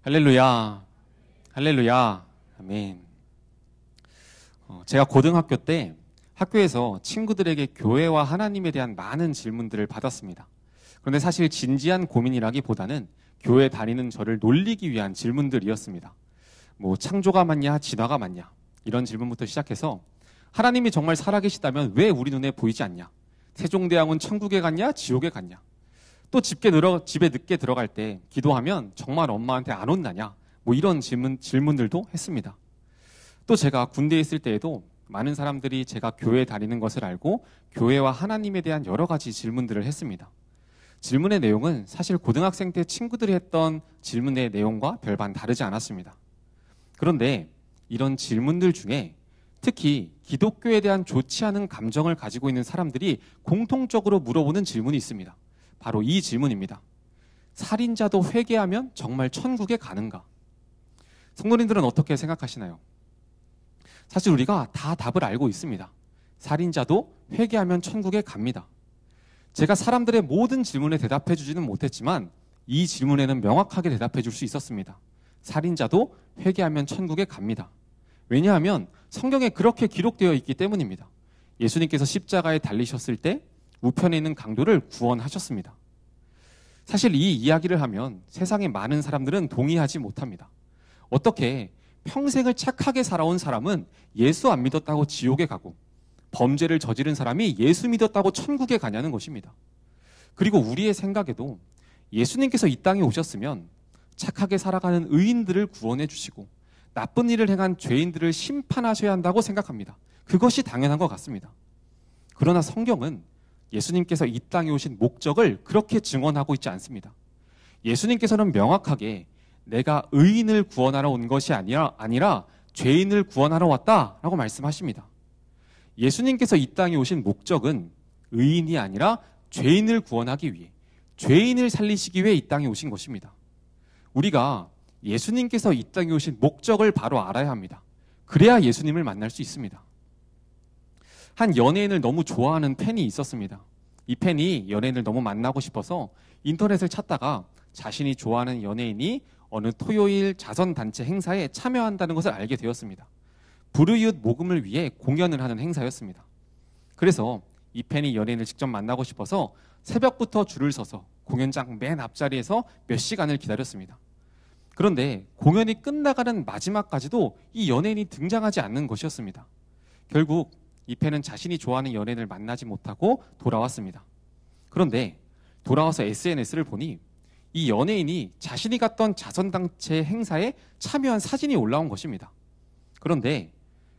할렐루야, 할렐루야, 아멘. 제가 고등학교 때 학교에서 친구들에게 교회와 하나님에 대한 많은 질문들을 받았습니다. 그런데 사실 진지한 고민이라기보다는 교회 다니는 저를 놀리기 위한 질문들이었습니다. 창조가 맞냐, 진화가 맞냐, 이런 질문부터 시작해서 하나님이 정말 살아계시다면 왜 우리 눈에 보이지 않냐? 세종대왕은 천국에 갔냐, 지옥에 갔냐? 또 집에 늦게 들어갈 때 기도하면 정말 엄마한테 안 혼나냐? 이런 질문들도 했습니다. 또 제가 군대에 있을 때에도 많은 사람들이 제가 교회에 다니는 것을 알고 교회와 하나님에 대한 여러 가지 질문들을 했습니다. 질문의 내용은 사실 고등학생 때 친구들이 했던 질문의 내용과 별반 다르지 않았습니다. 그런데 이런 질문들 중에 특히 기독교에 대한 좋지 않은 감정을 가지고 있는 사람들이 공통적으로 물어보는 질문이 있습니다. 바로 이 질문입니다. 살인자도 회개하면 정말 천국에 가는가? 성도님들은 어떻게 생각하시나요? 사실 우리가 다 답을 알고 있습니다. 살인자도 회개하면 천국에 갑니다. 제가 사람들의 모든 질문에 대답해 주지는 못했지만 이 질문에는 명확하게 대답해 줄 수 있었습니다. 살인자도 회개하면 천국에 갑니다. 왜냐하면 성경에 그렇게 기록되어 있기 때문입니다. 예수님께서 십자가에 달리셨을 때 우편에 있는 강도를 구원하셨습니다. 사실 이 이야기를 하면 세상의 많은 사람들은 동의하지 못합니다. 어떻게 평생을 착하게 살아온 사람은 예수 안 믿었다고 지옥에 가고 범죄를 저지른 사람이 예수 믿었다고 천국에 가냐는 것입니다. 그리고 우리의 생각에도 예수님께서 이 땅에 오셨으면 착하게 살아가는 의인들을 구원해 주시고 나쁜 일을 행한 죄인들을 심판하셔야 한다고 생각합니다. 그것이 당연한 것 같습니다. 그러나 성경은 예수님께서 이 땅에 오신 목적을 그렇게 증언하고 있지 않습니다. 예수님께서는 명확하게 내가 의인을 구원하러 온 것이 아니라 죄인을 구원하러 왔다라고 말씀하십니다. 예수님께서 이 땅에 오신 목적은 의인이 아니라 죄인을 구원하기 위해, 죄인을 살리시기 위해 이 땅에 오신 것입니다. 우리가 예수님께서 이 땅에 오신 목적을 바로 알아야 합니다. 그래야 예수님을 만날 수 있습니다. 한 연예인을 너무 좋아하는 팬이 있었습니다. 이 팬이 연예인을 너무 만나고 싶어서 인터넷을 찾다가 자신이 좋아하는 연예인이 어느 토요일 자선단체 행사에 참여한다는 것을 알게 되었습니다. 불우이웃 모금을 위해 공연을 하는 행사였습니다. 그래서 이 팬이 연예인을 직접 만나고 싶어서 새벽부터 줄을 서서 공연장 맨 앞자리에서 몇 시간을 기다렸습니다. 그런데 공연이 끝나가는 마지막까지도 이 연예인이 등장하지 않는 것이었습니다. 결국 이 팬은 자신이 좋아하는 연예인을 만나지 못하고 돌아왔습니다. 그런데 돌아와서 SNS를 보니 이 연예인이 자신이 갔던 자선단체 행사에 참여한 사진이 올라온 것입니다. 그런데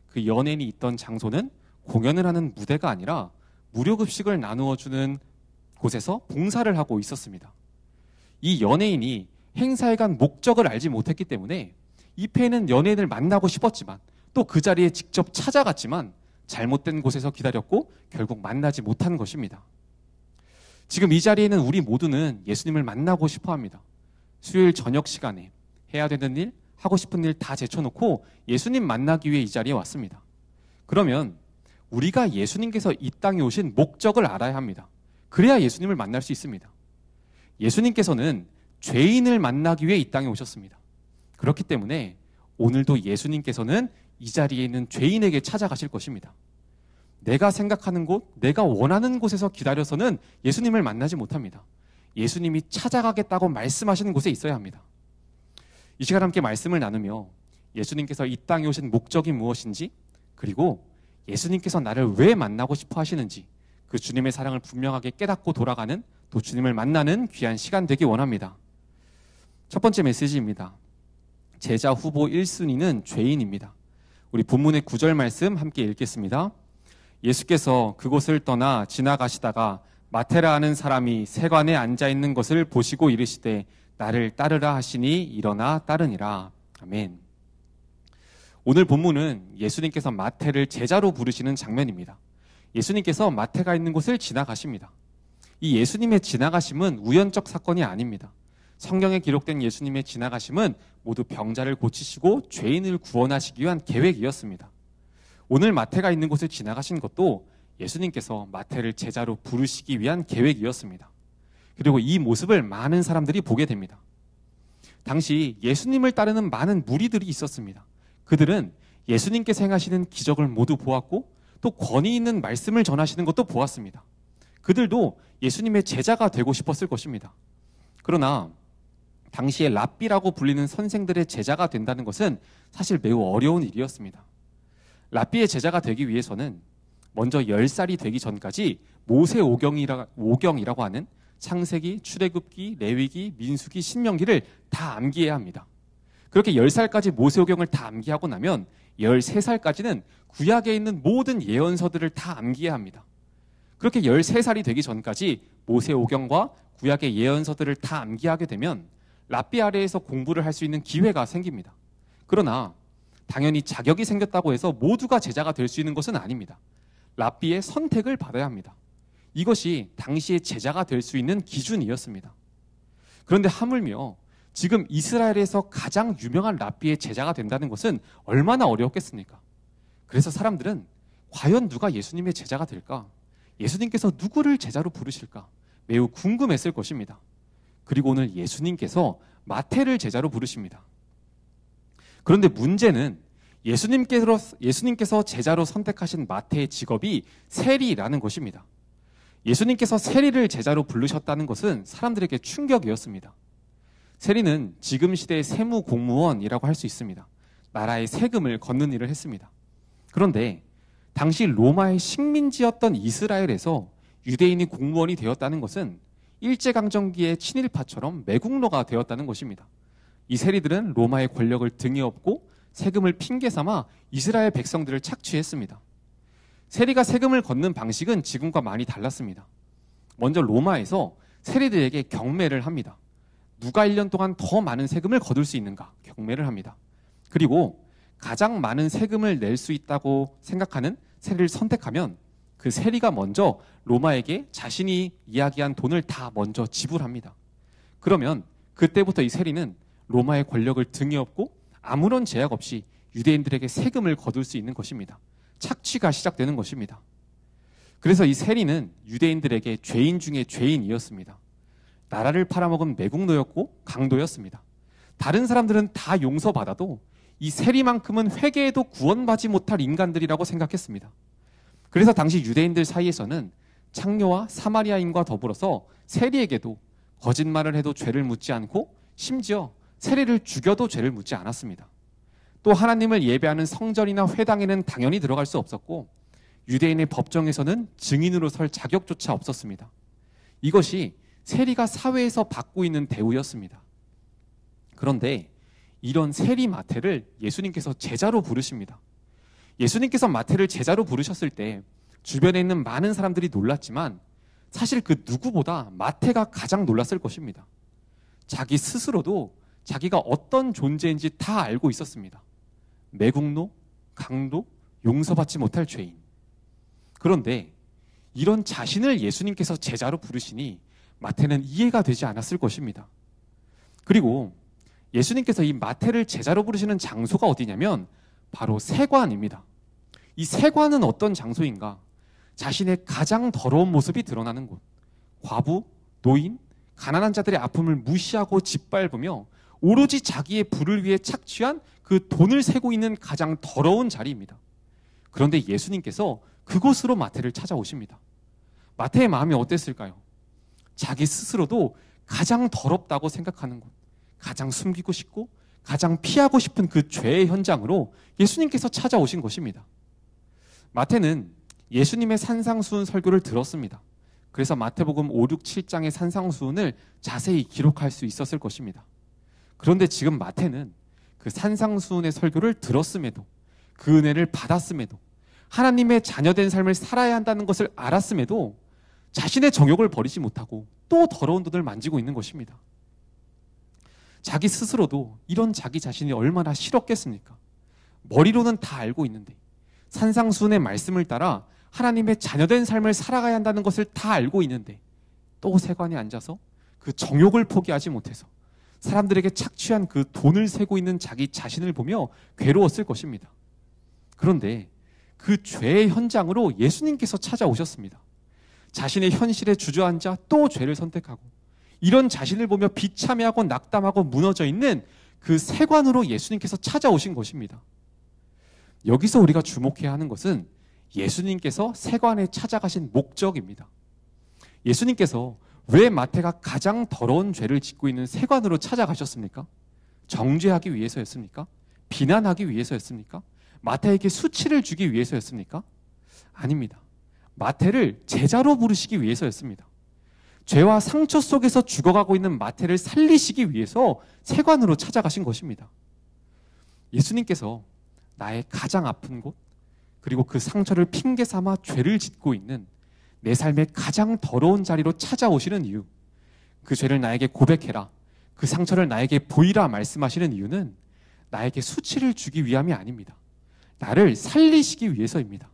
그 연예인이 있던 장소는 공연을 하는 무대가 아니라 무료급식을 나누어 주는 곳에서 봉사를 하고 있었습니다. 이 연예인이 행사에 간 목적을 알지 못했기 때문에 이 팬은 연예인을 만나고 싶었지만 또 그 자리에 직접 찾아갔지만 잘못된 곳에서 기다렸고 결국 만나지 못한 것입니다. 지금 이 자리에는 우리 모두는 예수님을 만나고 싶어 합니다. 수요일 저녁 시간에 해야 되는 일, 하고 싶은 일 다 제쳐놓고 예수님 만나기 위해 이 자리에 왔습니다. 그러면 우리가 예수님께서 이 땅에 오신 목적을 알아야 합니다. 그래야 예수님을 만날 수 있습니다. 예수님께서는 죄인을 만나기 위해 이 땅에 오셨습니다. 그렇기 때문에 오늘도 예수님께서는 이 자리에 있는 죄인에게 찾아가실 것입니다. 내가 생각하는 곳, 내가 원하는 곳에서 기다려서는 예수님을 만나지 못합니다. 예수님이 찾아가겠다고 말씀하시는 곳에 있어야 합니다. 이 시간 함께 말씀을 나누며 예수님께서 이 땅에 오신 목적이 무엇인지, 그리고 예수님께서 나를 왜 만나고 싶어 하시는지 그 주님의 사랑을 분명하게 깨닫고 돌아가는, 또 주님을 만나는 귀한 시간 되기 원합니다. 첫 번째 메시지입니다. 제자 후보 1순위는 죄인입니다. 우리 본문의 9절 말씀 함께 읽겠습니다. 예수께서 그곳을 떠나 지나가시다가 마테라 하는 사람이 세관에 앉아있는 것을 보시고 이르시되 나를 따르라 하시니 일어나 따르니라. 아멘. 오늘 본문은 예수님께서 마태를 제자로 부르시는 장면입니다. 예수님께서 마태가 있는 곳을 지나가십니다. 이 예수님의 지나가심은 우연적 사건이 아닙니다. 성경에 기록된 예수님의 지나가심은 모두 병자를 고치시고 죄인을 구원하시기 위한 계획이었습니다. 오늘 마태가 있는 곳을 지나가신 것도 예수님께서 마태를 제자로 부르시기 위한 계획이었습니다. 그리고 이 모습을 많은 사람들이 보게 됩니다. 당시 예수님을 따르는 많은 무리들이 있었습니다. 그들은 예수님께서 행하시는 기적을 모두 보았고 또 권위 있는 말씀을 전하시는 것도 보았습니다. 그들도 예수님의 제자가 되고 싶었을 것입니다. 그러나 당시에 랍비라고 불리는 선생들의 제자가 된다는 것은 사실 매우 어려운 일이었습니다. 랍비의 제자가 되기 위해서는 먼저 10살이 되기 전까지 모세오경이라고 하는 창세기, 출애굽기, 레위기, 민수기, 신명기를 다 암기해야 합니다. 그렇게 10살까지 모세오경을 다 암기하고 나면 13살까지는 구약에 있는 모든 예언서들을 다 암기해야 합니다. 그렇게 13살이 되기 전까지 모세오경과 구약의 예언서들을 다 암기하게 되면 랍비 아래에서 공부를 할 수 있는 기회가 생깁니다. 그러나 당연히 자격이 생겼다고 해서 모두가 제자가 될 수 있는 것은 아닙니다. 랍비의 선택을 받아야 합니다. 이것이 당시의 제자가 될 수 있는 기준이었습니다. 그런데 하물며 지금 이스라엘에서 가장 유명한 랍비의 제자가 된다는 것은 얼마나 어려웠겠습니까? 그래서 사람들은 과연 누가 예수님의 제자가 될까? 예수님께서 누구를 제자로 부르실까? 매우 궁금했을 것입니다. 그리고 오늘 예수님께서 마태를 제자로 부르십니다. 그런데 문제는 예수님께서 제자로 선택하신 마태의 직업이 세리라는 것입니다. 예수님께서 세리를 제자로 부르셨다는 것은 사람들에게 충격이었습니다. 세리는 지금 시대의 세무 공무원이라고 할 수 있습니다. 나라의 세금을 걷는 일을 했습니다. 그런데 당시 로마의 식민지였던 이스라엘에서 유대인이 공무원이 되었다는 것은 일제강점기의 친일파처럼 매국노가 되었다는 것입니다. 이 세리들은 로마의 권력을 등에 업고 세금을 핑계 삼아 이스라엘 백성들을 착취했습니다. 세리가 세금을 걷는 방식은 지금과 많이 달랐습니다. 먼저 로마에서 세리들에게 경매를 합니다. 누가 1년 동안 더 많은 세금을 거둘 수 있는가 경매를 합니다. 그리고 가장 많은 세금을 낼 수 있다고 생각하는 세리를 선택하면 그 세리가 먼저 로마에게 자신이 이야기한 돈을 다 먼저 지불합니다. 그러면 그때부터 이 세리는 로마의 권력을 등에 업고 아무런 제약 없이 유대인들에게 세금을 거둘 수 있는 것입니다. 착취가 시작되는 것입니다. 그래서 이 세리는 유대인들에게 죄인 중에 죄인이었습니다. 나라를 팔아먹은 매국노였고 강도였습니다. 다른 사람들은 다 용서받아도 이 세리만큼은 회개해도 구원받지 못할 인간들이라고 생각했습니다. 그래서 당시 유대인들 사이에서는 창녀와 사마리아인과 더불어서 세리에게도 거짓말을 해도 죄를 묻지 않고 심지어 세리를 죽여도 죄를 묻지 않았습니다. 또 하나님을 예배하는 성전이나 회당에는 당연히 들어갈 수 없었고 유대인의 법정에서는 증인으로 설 자격조차 없었습니다. 이것이 세리가 사회에서 받고 있는 대우였습니다. 그런데 이런 세리 마태를 예수님께서 제자로 부르십니다. 예수님께서 마태를 제자로 부르셨을 때 주변에 있는 많은 사람들이 놀랐지만 사실 그 누구보다 마태가 가장 놀랐을 것입니다. 자기 스스로도 자기가 어떤 존재인지 다 알고 있었습니다. 매국노, 강도, 용서받지 못할 죄인. 그런데 이런 자신을 예수님께서 제자로 부르시니 마태는 이해가 되지 않았을 것입니다. 그리고 예수님께서 이 마태를 제자로 부르시는 장소가 어디냐면 바로 세관입니다. 이 세관은 어떤 장소인가? 자신의 가장 더러운 모습이 드러나는 곳. 과부, 노인, 가난한 자들의 아픔을 무시하고 짓밟으며 오로지 자기의 부를 위해 착취한 그 돈을 세고 있는 가장 더러운 자리입니다. 그런데 예수님께서 그곳으로 마태를 찾아오십니다. 마태의 마음이 어땠을까요? 자기 스스로도 가장 더럽다고 생각하는 곳, 가장 숨기고 싶고 가장 피하고 싶은 그 죄의 현장으로 예수님께서 찾아오신 것입니다. 마태는 예수님의 산상수훈 설교를 들었습니다. 그래서 마태복음 5, 6, 7장의 산상수훈을 자세히 기록할 수 있었을 것입니다. 그런데 지금 마태는 그 산상수훈의 설교를 들었음에도 그 은혜를 받았음에도 하나님의 자녀된 삶을 살아야 한다는 것을 알았음에도 자신의 정욕을 버리지 못하고 또 더러운 돈을 만지고 있는 것입니다. 자기 스스로도 이런 자기 자신이 얼마나 싫었겠습니까? 머리로는 다 알고 있는데 산상수훈의 말씀을 따라 하나님의 자녀된 삶을 살아가야 한다는 것을 다 알고 있는데 또 세관에 앉아서 그 정욕을 포기하지 못해서 사람들에게 착취한 그 돈을 세고 있는 자기 자신을 보며 괴로웠을 것입니다. 그런데 그 죄의 현장으로 예수님께서 찾아오셨습니다. 자신의 현실에 주저앉아 또 죄를 선택하고 이런 자신을 보며 비참해하고 낙담하고 무너져 있는 그 세관으로 예수님께서 찾아오신 것입니다. 여기서 우리가 주목해야 하는 것은 예수님께서 세관에 찾아가신 목적입니다. 예수님께서 왜 마태가 가장 더러운 죄를 짓고 있는 세관으로 찾아가셨습니까? 정죄하기 위해서였습니까? 비난하기 위해서였습니까? 마태에게 수치를 주기 위해서였습니까? 아닙니다. 마태를 제자로 부르시기 위해서였습니다. 죄와 상처 속에서 죽어가고 있는 마태를 살리시기 위해서 세관으로 찾아가신 것입니다. 예수님께서 나의 가장 아픈 곳, 그리고 그 상처를 핑계 삼아 죄를 짓고 있는 내 삶의 가장 더러운 자리로 찾아오시는 이유, 그 죄를 나에게 고백해라, 그 상처를 나에게 보이라 말씀하시는 이유는 나에게 수치를 주기 위함이 아닙니다. 나를 살리시기 위해서입니다.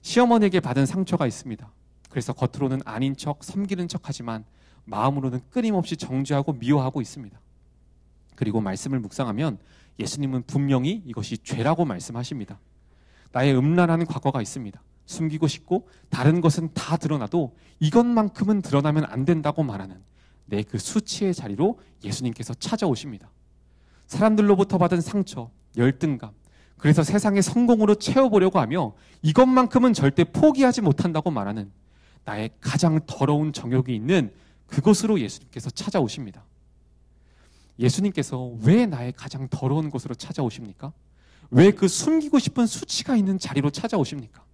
시어머니에게 받은 상처가 있습니다. 그래서 겉으로는 아닌 척, 섬기는 척 하지만 마음으로는 끊임없이 정죄하고 미워하고 있습니다. 그리고 말씀을 묵상하면 예수님은 분명히 이것이 죄라고 말씀하십니다. 나의 음란한 과거가 있습니다. 숨기고 싶고 다른 것은 다 드러나도 이것만큼은 드러나면 안 된다고 말하는 내 그 수치의 자리로 예수님께서 찾아오십니다. 사람들로부터 받은 상처, 열등감, 그래서 세상의 성공으로 채워보려고 하며 이것만큼은 절대 포기하지 못한다고 말하는 나의 가장 더러운 정욕이 있는 그곳으로 예수님께서 찾아오십니다. 예수님께서 왜 나의 가장 더러운 곳으로 찾아오십니까? 왜 그 숨기고 싶은 수치가 있는 자리로 찾아오십니까?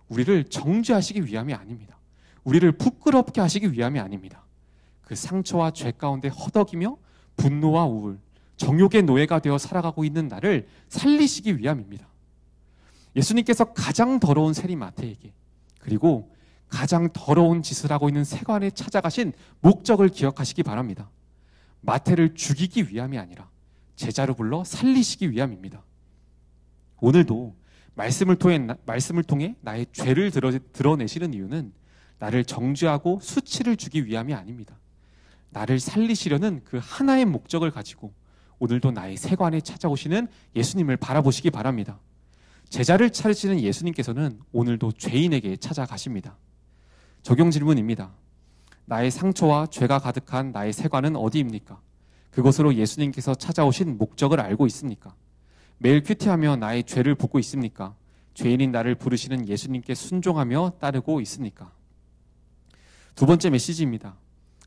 우리를 정죄하시기 위함이 아닙니다. 우리를 부끄럽게 하시기 위함이 아닙니다. 그 상처와 죄 가운데 허덕이며 분노와 우울, 정욕의 노예가 되어 살아가고 있는 나를 살리시기 위함입니다. 예수님께서 가장 더러운 세리 마태에게, 그리고 가장 더러운 짓을 하고 있는 세관에 찾아가신 목적을 기억하시기 바랍니다. 마태를 죽이기 위함이 아니라 제자로 불러 살리시기 위함입니다. 오늘도 말씀을 통해 나의 죄를 드러내시는 이유는 나를 정죄하고 수치를 주기 위함이 아닙니다. 나를 살리시려는 그 하나의 목적을 가지고 오늘도 나의 세관에 찾아오시는 예수님을 바라보시기 바랍니다. 제자를 찾으시는 예수님께서는 오늘도 죄인에게 찾아가십니다. 적용 질문입니다. 나의 상처와 죄가 가득한 나의 세관은 어디입니까? 그것으로 예수님께서 찾아오신 목적을 알고 있습니까? 매일 큐티하며 나의 죄를 붓고 있습니까? 죄인인 나를 부르시는 예수님께 순종하며 따르고 있습니까? 두 번째 메시지입니다.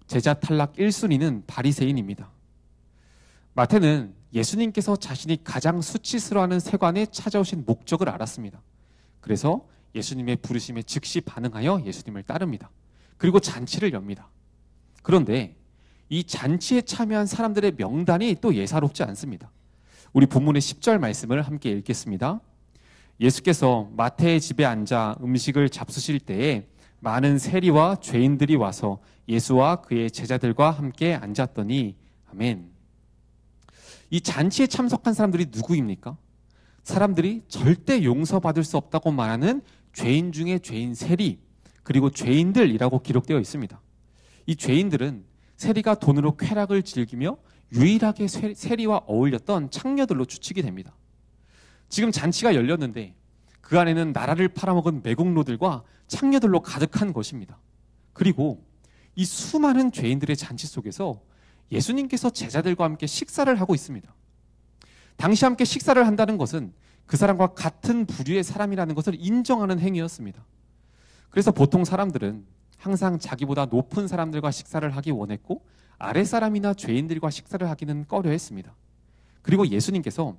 제자 탈락 1순위는 바리새인입니다. 마태는 예수님께서 자신이 가장 수치스러워하는 세관에 찾아오신 목적을 알았습니다. 그래서 예수님의 부르심에 즉시 반응하여 예수님을 따릅니다. 그리고 잔치를 엽니다. 그런데 이 잔치에 참여한 사람들의 명단이 또 예사롭지 않습니다. 우리 본문의 10절 말씀을 함께 읽겠습니다. 예수께서 마태의 집에 앉아 음식을 잡수실 때에 많은 세리와 죄인들이 와서 예수와 그의 제자들과 함께 앉았더니 아멘. 이 잔치에 참석한 사람들이 누구입니까? 사람들이 절대 용서받을 수 없다고 말하는 죄인 중에 죄인 세리, 그리고 죄인들이라고 기록되어 있습니다. 이 죄인들은 세리가 돈으로 쾌락을 즐기며 유일하게 세리와 어울렸던 창녀들로 추측이 됩니다. 지금 잔치가 열렸는데 그 안에는 나라를 팔아먹은 매국노들과 창녀들로 가득한 것입니다. 그리고 이 수많은 죄인들의 잔치 속에서 예수님께서 제자들과 함께 식사를 하고 있습니다. 당시 함께 식사를 한다는 것은 그 사람과 같은 부류의 사람이라는 것을 인정하는 행위였습니다. 그래서 보통 사람들은 항상 자기보다 높은 사람들과 식사를 하기 원했고 아랫사람이나 죄인들과 식사를 하기는 꺼려했습니다. 그리고 예수님께서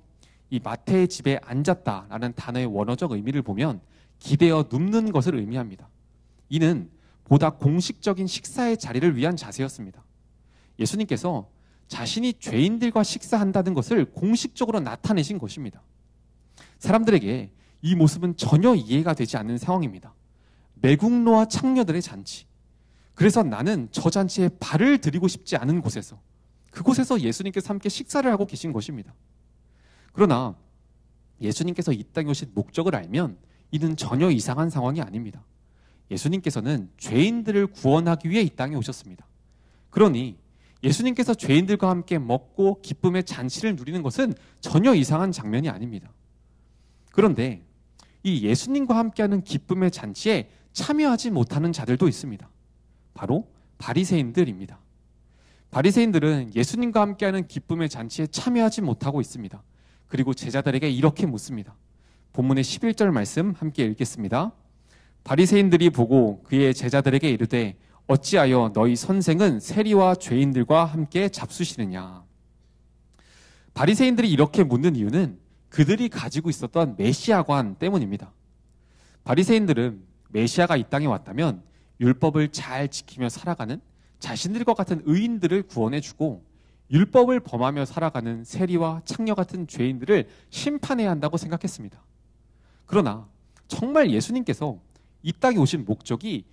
이 마태의 집에 앉았다라는 단어의 원어적 의미를 보면 기대어 눕는 것을 의미합니다. 이는 보다 공식적인 식사의 자리를 위한 자세였습니다. 예수님께서 자신이 죄인들과 식사한다는 것을 공식적으로 나타내신 것입니다. 사람들에게 이 모습은 전혀 이해가 되지 않는 상황입니다. 매국노와 창녀들의 잔치. 그래서 나는 저 잔치에 발을 들이고 싶지 않은 곳에서, 그곳에서 예수님께서 함께 식사를 하고 계신 것입니다. 그러나 예수님께서 이 땅에 오신 목적을 알면 이는 전혀 이상한 상황이 아닙니다. 예수님께서는 죄인들을 구원하기 위해 이 땅에 오셨습니다. 그러니 예수님께서 죄인들과 함께 먹고 기쁨의 잔치를 누리는 것은 전혀 이상한 장면이 아닙니다. 그런데 이 예수님과 함께하는 기쁨의 잔치에 참여하지 못하는 자들도 있습니다. 바로 바리새인들입니다. 바리새인들은 예수님과 함께하는 기쁨의 잔치에 참여하지 못하고 있습니다. 그리고 제자들에게 이렇게 묻습니다. 본문의 11절 말씀 함께 읽겠습니다. 바리새인들이 보고 그의 제자들에게 이르되 어찌하여 너희 선생은 세리와 죄인들과 함께 잡수시느냐. 바리새인들이 이렇게 묻는 이유는 그들이 가지고 있었던 메시아관 때문입니다. 바리새인들은 메시아가 이 땅에 왔다면 율법을 잘 지키며 살아가는 자신들과 같은 의인들을 구원해주고 율법을 범하며 살아가는 세리와 창녀 같은 죄인들을 심판해야 한다고 생각했습니다. 그러나 정말 예수님께서 이 땅에 오신 목적이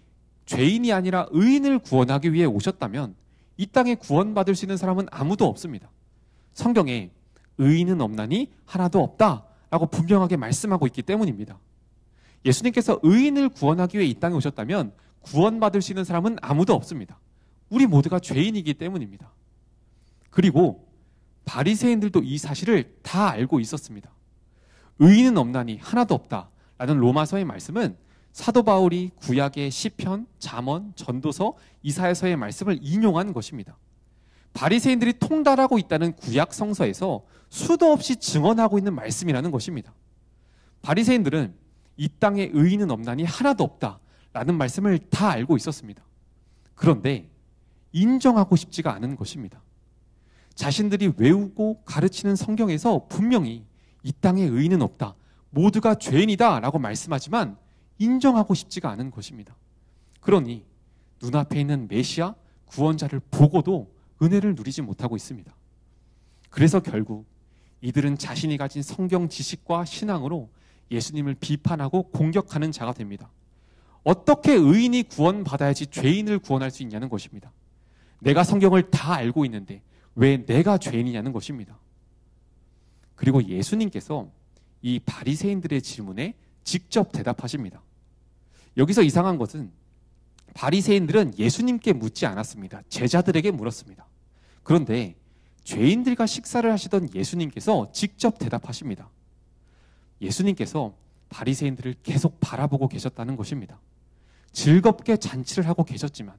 죄인이 아니라 의인을 구원하기 위해 오셨다면 이 땅에 구원받을 수 있는 사람은 아무도 없습니다. 성경에 의인은 없나니 하나도 없다라고 분명하게 말씀하고 있기 때문입니다. 예수님께서 의인을 구원하기 위해 이 땅에 오셨다면 구원받을 수 있는 사람은 아무도 없습니다. 우리 모두가 죄인이기 때문입니다. 그리고 바리새인들도 이 사실을 다 알고 있었습니다. 의인은 없나니 하나도 없다라는 로마서의 말씀은 사도 바울이 구약의 시편, 잠언, 전도서, 이사야서의 말씀을 인용한 것입니다. 바리새인들이 통달하고 있다는 구약 성서에서 수도 없이 증언하고 있는 말씀이라는 것입니다. 바리새인들은 이 땅에 의인은 없나니 하나도 없다라는 말씀을 다 알고 있었습니다. 그런데 인정하고 싶지가 않은 것입니다. 자신들이 외우고 가르치는 성경에서 분명히 이 땅에 의인은 없다, 모두가 죄인이다 라고 말씀하지만 인정하고 싶지가 않은 것입니다. 그러니 눈앞에 있는 메시아, 구원자를 보고도 은혜를 누리지 못하고 있습니다. 그래서 결국 이들은 자신이 가진 성경 지식과 신앙으로 예수님을 비판하고 공격하는 자가 됩니다. 어떻게 의인이 구원받아야지 죄인을 구원할 수 있냐는 것입니다. 내가 성경을 다 알고 있는데 왜 내가 죄인이냐는 것입니다. 그리고 예수님께서 이 바리새인들의 질문에 직접 대답하십니다. 여기서 이상한 것은 바리새인들은 예수님께 묻지 않았습니다. 제자들에게 물었습니다. 그런데 죄인들과 식사를 하시던 예수님께서 직접 대답하십니다. 예수님께서 바리새인들을 계속 바라보고 계셨다는 것입니다. 즐겁게 잔치를 하고 계셨지만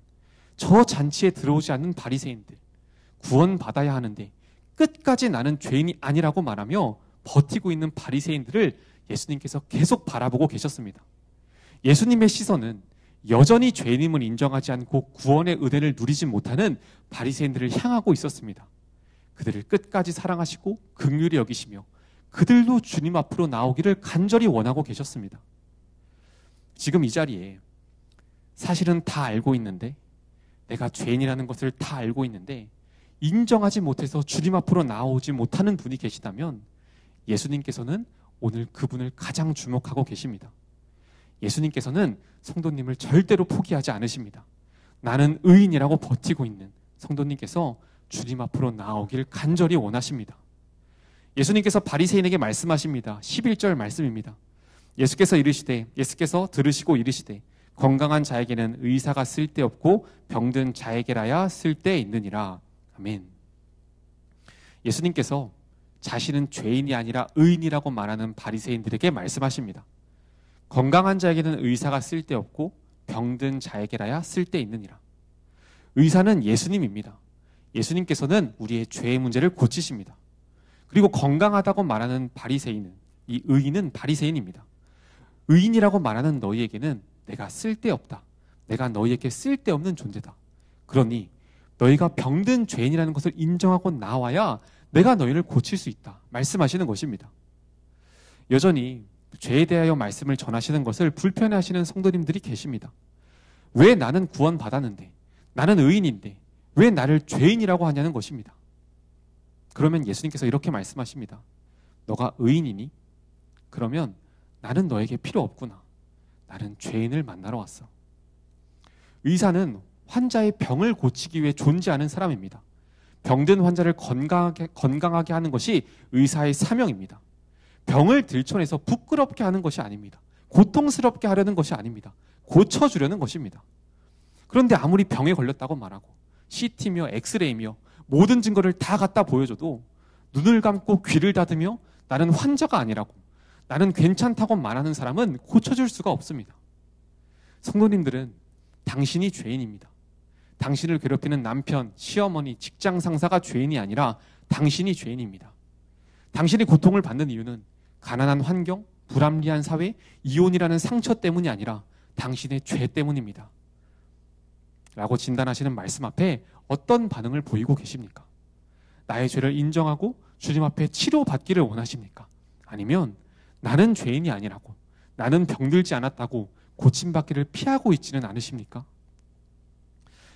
저 잔치에 들어오지 않는 바리새인들, 구원받아야 하는데 끝까지 나는 죄인이 아니라고 말하며 버티고 있는 바리새인들을 예수님께서 계속 바라보고 계셨습니다. 예수님의 시선은 여전히 죄인임을 인정하지 않고 구원의 은혜를 누리지 못하는 바리새인들을 향하고 있었습니다. 그들을 끝까지 사랑하시고 긍휼히 여기시며 그들도 주님 앞으로 나오기를 간절히 원하고 계셨습니다. 지금 이 자리에 사실은 다 알고 있는데, 내가 죄인이라는 것을 다 알고 있는데 인정하지 못해서 주님 앞으로 나오지 못하는 분이 계시다면 예수님께서는 오늘 그분을 가장 주목하고 계십니다. 예수님께서는 성도님을 절대로 포기하지 않으십니다. 나는 의인이라고 버티고 있는 성도님께서 주님 앞으로 나오길 간절히 원하십니다. 예수님께서 바리새인에게 말씀하십니다. 11절 말씀입니다. 예수께서 들으시고 이르시되 건강한 자에게는 의사가 쓸데없고 병든 자에게라야 쓸데있느니라. 아멘. 예수님께서 자신은 죄인이 아니라 의인이라고 말하는 바리새인들에게 말씀하십니다. 건강한 자에게는 의사가 쓸데없고 병든 자에게라야 쓸데있느니라. 의사는 예수님입니다. 예수님께서는 우리의 죄의 문제를 고치십니다. 그리고 건강하다고 말하는 바리새인은, 이 의인은 바리새인입니다. 의인이라고 말하는 너희에게는 내가 쓸데없다. 내가 너희에게 쓸데없는 존재다. 그러니 너희가 병든 죄인이라는 것을 인정하고 나와야 내가 너희를 고칠 수 있다. 말씀하시는 것입니다. 여전히 죄에 대하여 말씀을 전하시는 것을 불편해하시는 성도님들이 계십니다. 왜 나는 구원받았는데, 나는 의인인데 왜 나를 죄인이라고 하냐는 것입니다. 그러면 예수님께서 이렇게 말씀하십니다. 너가 의인이니? 그러면 나는 너에게 필요 없구나. 나는 죄인을 만나러 왔어. 의사는 환자의 병을 고치기 위해 존재하는 사람입니다. 병든 환자를 건강하게 하는 것이 의사의 사명입니다. 병을 들춰내서 부끄럽게 하는 것이 아닙니다. 고통스럽게 하려는 것이 아닙니다. 고쳐주려는 것입니다. 그런데 아무리 병에 걸렸다고 말하고 CT며 엑스레이며 모든 증거를 다 갖다 보여줘도 눈을 감고 귀를 닫으며 나는 환자가 아니라고, 나는 괜찮다고 말하는 사람은 고쳐줄 수가 없습니다. 성도님들은 당신이 죄인입니다. 당신을 괴롭히는 남편, 시어머니, 직장 상사가 죄인이 아니라 당신이 죄인입니다. 당신이 고통을 받는 이유는 가난한 환경, 불합리한 사회, 이혼이라는 상처 때문이 아니라 당신의 죄 때문입니다. 라고 진단하시는 말씀 앞에 어떤 반응을 보이고 계십니까? 나의 죄를 인정하고 주님 앞에 치료받기를 원하십니까? 아니면 나는 죄인이 아니라고, 나는 병들지 않았다고 고침받기를 피하고 있지는 않으십니까?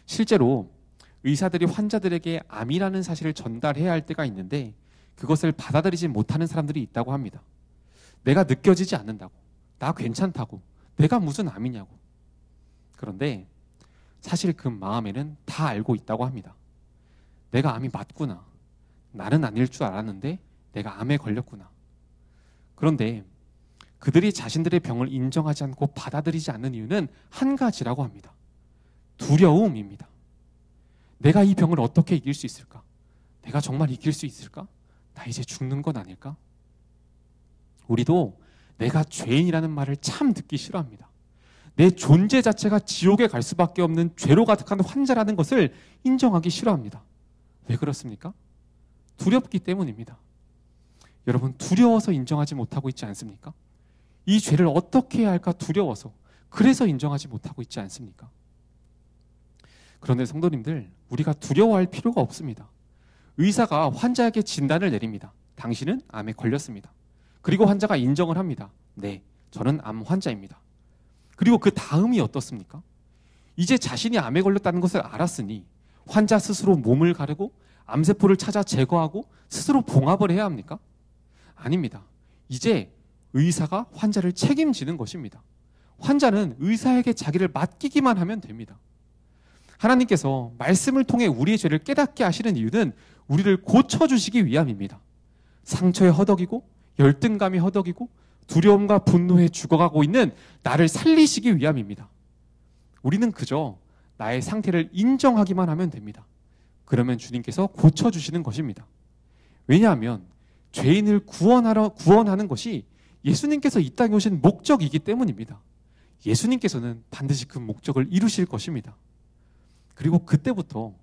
실제로 의사들이 환자들에게 암이라는 사실을 전달해야 할 때가 있는데 그것을 받아들이지 못하는 사람들이 있다고 합니다. 내가 느껴지지 않는다고, 나 괜찮다고, 내가 무슨 암이냐고. 그런데 사실 그 마음에는 다 알고 있다고 합니다. 내가 암이 맞구나. 나는 아닐 줄 알았는데 내가 암에 걸렸구나. 그런데 그들이 자신들의 병을 인정하지 않고 받아들이지 않는 이유는 한 가지라고 합니다. 두려움입니다. 내가 이 병을 어떻게 이길 수 있을까? 내가 정말 이길 수 있을까? 나 이제 죽는 건 아닐까? 우리도 내가 죄인이라는 말을 참 듣기 싫어합니다. 내 존재 자체가 지옥에 갈 수밖에 없는 죄로 가득한 환자라는 것을 인정하기 싫어합니다. 왜 그렇습니까? 두렵기 때문입니다. 여러분, 두려워서 인정하지 못하고 있지 않습니까? 이 죄를 어떻게 해야 할까 두려워서, 그래서 인정하지 못하고 있지 않습니까? 그런데 성도님들, 우리가 두려워할 필요가 없습니다. 의사가 환자에게 진단을 내립니다. 당신은 암에 걸렸습니다. 그리고 환자가 인정을 합니다. 네, 저는 암 환자입니다. 그리고 그 다음이 어떻습니까? 이제 자신이 암에 걸렸다는 것을 알았으니 환자 스스로 몸을 가르고 암세포를 찾아 제거하고 스스로 봉합을 해야 합니까? 아닙니다. 이제 의사가 환자를 책임지는 것입니다. 환자는 의사에게 자기를 맡기기만 하면 됩니다. 하나님께서 말씀을 통해 우리의 죄를 깨닫게 하시는 이유는 우리를 고쳐주시기 위함입니다. 상처에 허덕이고 열등감이 허덕이고 두려움과 분노에 죽어가고 있는 나를 살리시기 위함입니다. 우리는 그저 나의 상태를 인정하기만 하면 됩니다. 그러면 주님께서 고쳐주시는 것입니다. 왜냐하면 죄인을 구원하는 것이 예수님께서 이 땅에 오신 목적이기 때문입니다. 예수님께서는 반드시 그 목적을 이루실 것입니다. 그리고 그때부터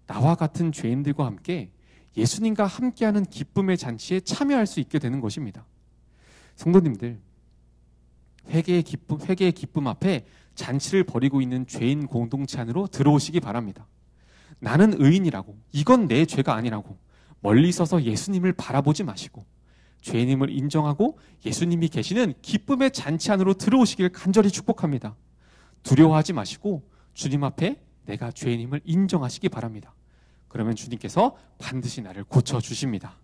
나와 같은 죄인들과 함께 예수님과 함께하는 기쁨의 잔치에 참여할 수 있게 되는 것입니다. 성도님들, 회개의 기쁨 앞에 잔치를 벌이고 있는 죄인 공동체 안으로 들어오시기 바랍니다. 나는 의인이라고, 이건 내 죄가 아니라고 멀리 서서 예수님을 바라보지 마시고 죄인임을 인정하고 예수님이 계시는 기쁨의 잔치 안으로 들어오시길 간절히 축복합니다. 두려워하지 마시고 주님 앞에 내가 죄인임을 인정하시기 바랍니다. 그러면 주님께서 반드시 나를 고쳐주십니다.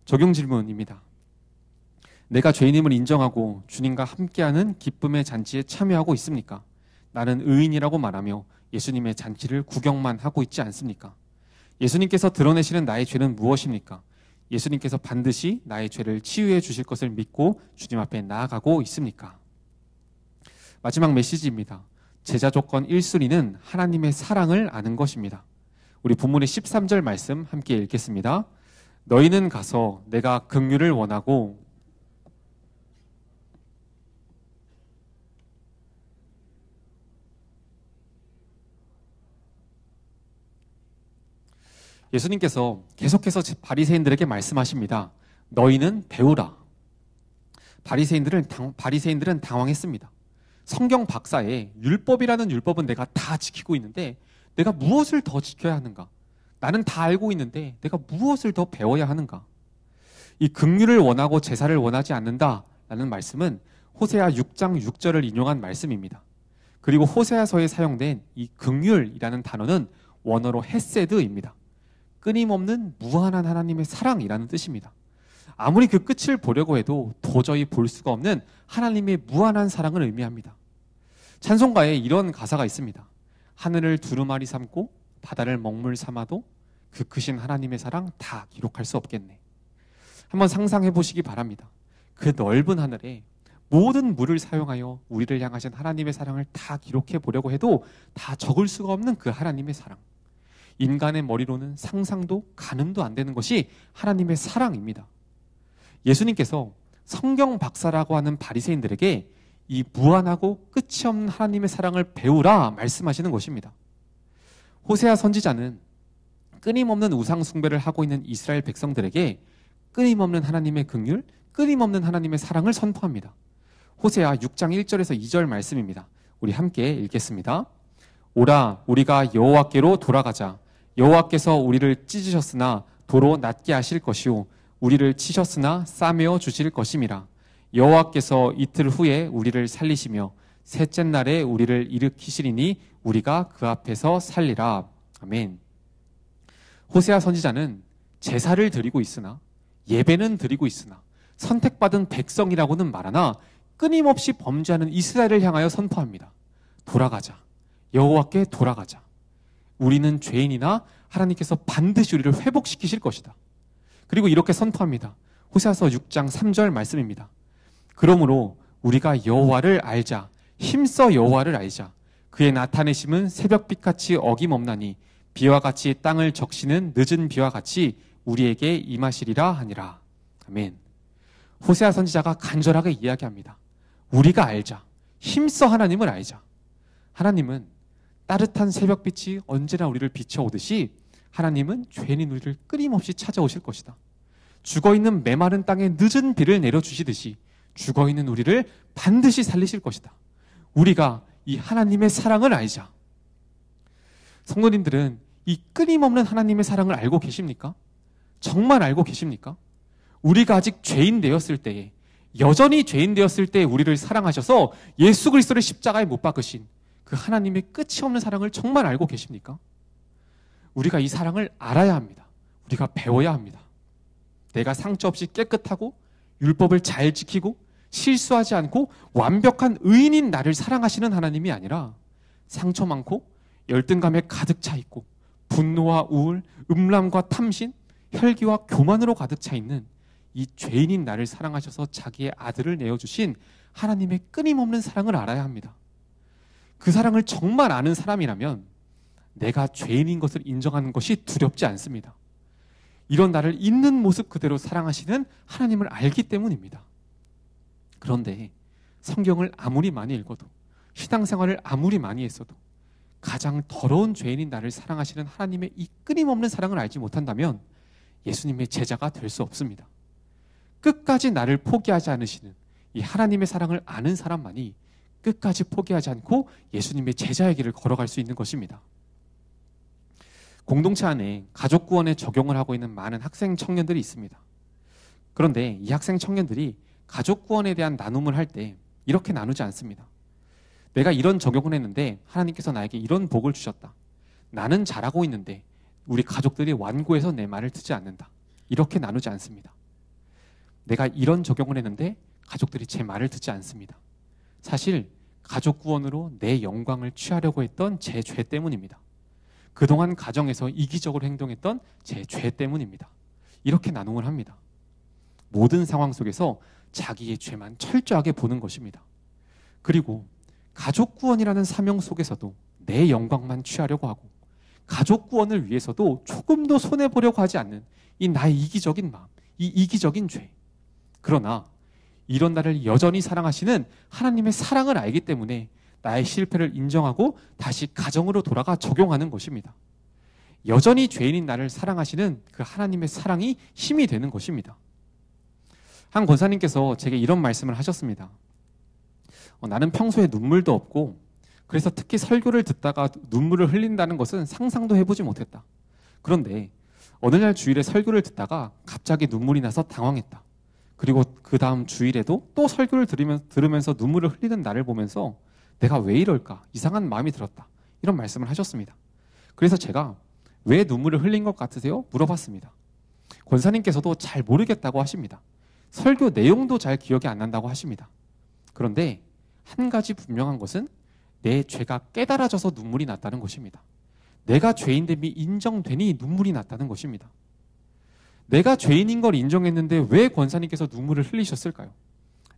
적용 질문입니다. 내가 죄인임을 인정하고 주님과 함께하는 기쁨의 잔치에 참여하고 있습니까? 나는 의인이라고 말하며 예수님의 잔치를 구경만 하고 있지 않습니까? 예수님께서 드러내시는 나의 죄는 무엇입니까? 예수님께서 반드시 나의 죄를 치유해 주실 것을 믿고 주님 앞에 나아가고 있습니까? 마지막 메시지입니다. 제자 조건 1순위는 하나님의 사랑을 아는 것입니다. 우리 본문의 13절 말씀 함께 읽겠습니다. 너희는 가서 내가 긍휼을 원하고 예수님께서 계속해서 바리새인들에게 말씀하십니다. 너희는 배우라. 바리새인들은 당황했습니다. 성경 박사에 율법이라는 율법은 내가 다 지키고 있는데 내가 무엇을 더 지켜야 하는가? 나는 다 알고 있는데 내가 무엇을 더 배워야 하는가? 이 긍휼을 원하고 제사를 원하지 않는다라는 말씀은 호세아 6장 6절을 인용한 말씀입니다. 그리고 호세아서에 사용된 이 긍휼이라는 단어는 원어로 헤세드입니다. 끊임없는 무한한 하나님의 사랑이라는 뜻입니다. 아무리 그 끝을 보려고 해도 도저히 볼 수가 없는 하나님의 무한한 사랑을 의미합니다. 찬송가에 이런 가사가 있습니다. 하늘을 두루마리 삼고 바다를 먹물 삼아도 그 크신 하나님의 사랑 다 기록할 수 없겠네. 한번 상상해 보시기 바랍니다. 그 넓은 하늘에 모든 물을 사용하여 우리를 향하신 하나님의 사랑을 다 기록해 보려고 해도 다 적을 수가 없는 그 하나님의 사랑. 인간의 머리로는 상상도 가늠도 안 되는 것이 하나님의 사랑입니다. 예수님께서 성경 박사라고 하는 바리새인들에게 이 무한하고 끝이 없는 하나님의 사랑을 배우라 말씀하시는 것입니다. 호세아 선지자는 끊임없는 우상 숭배를 하고 있는 이스라엘 백성들에게 끊임없는 하나님의 긍휼, 끊임없는 하나님의 사랑을 선포합니다. 호세아 6장 1절에서 2절 말씀입니다. 우리 함께 읽겠습니다. 오라, 우리가 여호와께로 돌아가자. 여호와께서 우리를 찢으셨으나 도로 낫게 하실 것이요 우리를 치셨으나 싸매어 주실 것임이라. 여호와께서 이틀 후에 우리를 살리시며 셋째 날에 우리를 일으키시리니 우리가 그 앞에서 살리라. 아멘. 호세아 선지자는 제사를 드리고 있으나, 예배는 드리고 있으나, 선택받은 백성이라고는 말하나 끊임없이 범죄하는 이스라엘을 향하여 선포합니다. 돌아가자. 여호와께 돌아가자. 우리는 죄인이나 하나님께서 반드시 우리를 회복시키실 것이다. 그리고 이렇게 선포합니다. 호세아서 6장 3절 말씀입니다. 그러므로 우리가 여호와를 알자. 힘써 여호와를 알자. 그의 나타내심은 새벽빛같이 어김없나니 비와 같이 땅을 적시는 늦은 비와 같이 우리에게 임하시리라 하니라. 아멘. 호세아 선지자가 간절하게 이야기합니다. 우리가 알자. 힘써 하나님을 알자. 하나님은 따뜻한 새벽빛이 언제나 우리를 비춰오듯이 하나님은 죄인인 우리를 끊임없이 찾아오실 것이다. 죽어있는 메마른 땅에 늦은 비를 내려주시듯이 죽어있는 우리를 반드시 살리실 것이다. 우리가 이 하나님의 사랑을 알자. 성도님들은 이 끊임없는 하나님의 사랑을 알고 계십니까? 정말 알고 계십니까? 우리가 아직 죄인 되었을 때에, 여전히 죄인 되었을 때에 우리를 사랑하셔서 예수 그리스도를 십자가에 못 박으신 그 하나님의 끝이 없는 사랑을 정말 알고 계십니까? 우리가 이 사랑을 알아야 합니다. 우리가 배워야 합니다. 내가 상처 없이 깨끗하고 율법을 잘 지키고 실수하지 않고 완벽한 의인인 나를 사랑하시는 하나님이 아니라 상처 많고 열등감에 가득 차 있고 분노와 우울, 음란과 탐심, 혈기와 교만으로 가득 차 있는 이 죄인인 나를 사랑하셔서 자기의 아들을 내어주신 하나님의 끊임없는 사랑을 알아야 합니다. 그 사랑을 정말 아는 사람이라면 내가 죄인인 것을 인정하는 것이 두렵지 않습니다. 이런 나를 있는 모습 그대로 사랑하시는 하나님을 알기 때문입니다. 그런데 성경을 아무리 많이 읽어도, 신앙생활을 아무리 많이 했어도 가장 더러운 죄인인 나를 사랑하시는 하나님의 이 끊임없는 사랑을 알지 못한다면 예수님의 제자가 될 수 없습니다. 끝까지 나를 포기하지 않으시는 이 하나님의 사랑을 아는 사람만이 끝까지 포기하지 않고 예수님의 제자의 길을 걸어갈 수 있는 것입니다. 공동체 안에 가족 구원에 적용을 하고 있는 많은 학생 청년들이 있습니다. 그런데 이 학생 청년들이 가족 구원에 대한 나눔을 할 때 이렇게 나누지 않습니다. 내가 이런 적용을 했는데 하나님께서 나에게 이런 복을 주셨다. 나는 잘하고 있는데 우리 가족들이 완고해서 내 말을 듣지 않는다. 이렇게 나누지 않습니다. 내가 이런 적용을 했는데 가족들이 제 말을 듣지 않습니다. 사실 가족 구원으로 내 영광을 취하려고 했던 제 죄 때문입니다. 그동안 가정에서 이기적으로 행동했던 제 죄 때문입니다. 이렇게 나눔을 합니다. 모든 상황 속에서 자기의 죄만 철저하게 보는 것입니다. 그리고 가족 구원이라는 사명 속에서도 내 영광만 취하려고 하고 가족 구원을 위해서도 조금도 손해보려고 하지 않는 이 나의 이기적인 마음, 이 이기적인 죄. 그러나 이런 나를 여전히 사랑하시는 하나님의 사랑을 알기 때문에 나의 실패를 인정하고 다시 가정으로 돌아가 적용하는 것입니다. 여전히 죄인인 나를 사랑하시는 그 하나님의 사랑이 힘이 되는 것입니다. 한 권사님께서 제게 이런 말씀을 하셨습니다. 나는 평소에 눈물도 없고 그래서 특히 설교를 듣다가 눈물을 흘린다는 것은 상상도 해보지 못했다. 그런데 어느 날 주일에 설교를 듣다가 갑자기 눈물이 나서 당황했다. 그리고 그 다음 주일에도 또 설교를 들으면서 눈물을 흘리는 나를 보면서 내가 왜 이럴까? 이상한 마음이 들었다. 이런 말씀을 하셨습니다. 그래서 제가 왜 눈물을 흘린 것 같으세요? 물어봤습니다. 권사님께서도 잘 모르겠다고 하십니다. 설교 내용도 잘 기억이 안 난다고 하십니다. 그런데 한 가지 분명한 것은 내 죄가 깨달아져서 눈물이 났다는 것입니다. 내가 죄인됨이 인정되니 눈물이 났다는 것입니다. 내가 죄인인 걸 인정했는데 왜 권사님께서 눈물을 흘리셨을까요?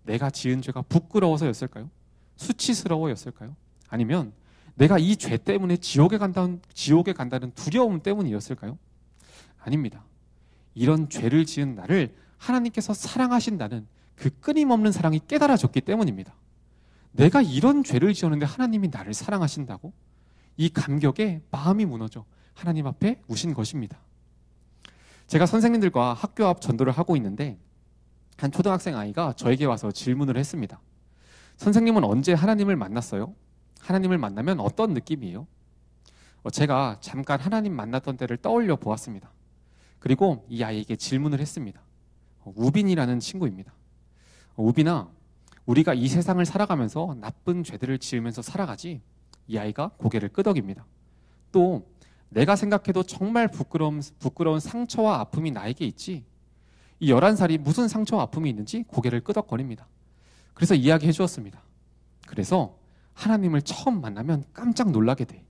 내가 지은 죄가 부끄러워서였을까요? 수치스러워였을까요? 아니면 내가 이 죄 때문에 지옥에 간다는 두려움 때문이었을까요? 아닙니다. 이런 죄를 지은 나를 하나님께서 사랑하신다는 그 끊임없는 사랑이 깨달아졌기 때문입니다. 내가 이런 죄를 지었는데 하나님이 나를 사랑하신다고? 이 감격에 마음이 무너져 하나님 앞에 우신 것입니다. 제가 선생님들과 학교 앞 전도를 하고 있는데 한 초등학생 아이가 저에게 와서 질문을 했습니다. 선생님은 언제 하나님을 만났어요? 하나님을 만나면 어떤 느낌이에요? 제가 잠깐 하나님 만났던 때를 떠올려 보았습니다. 그리고 이 아이에게 질문을 했습니다. 우빈이라는 친구입니다. 우빈아, 우리가 이 세상을 살아가면서 나쁜 죄들을 지으면서 살아가지? 이 아이가 고개를 끄덕입니다. 또 내가 생각해도 정말 부끄러운 상처와 아픔이 나에게 있지? 이 11살이 무슨 상처와 아픔이 있는지 고개를 끄덕거립니다. 그래서 이야기해 주었습니다. 그래서 하나님을 처음 만나면 깜짝 놀라게 돼.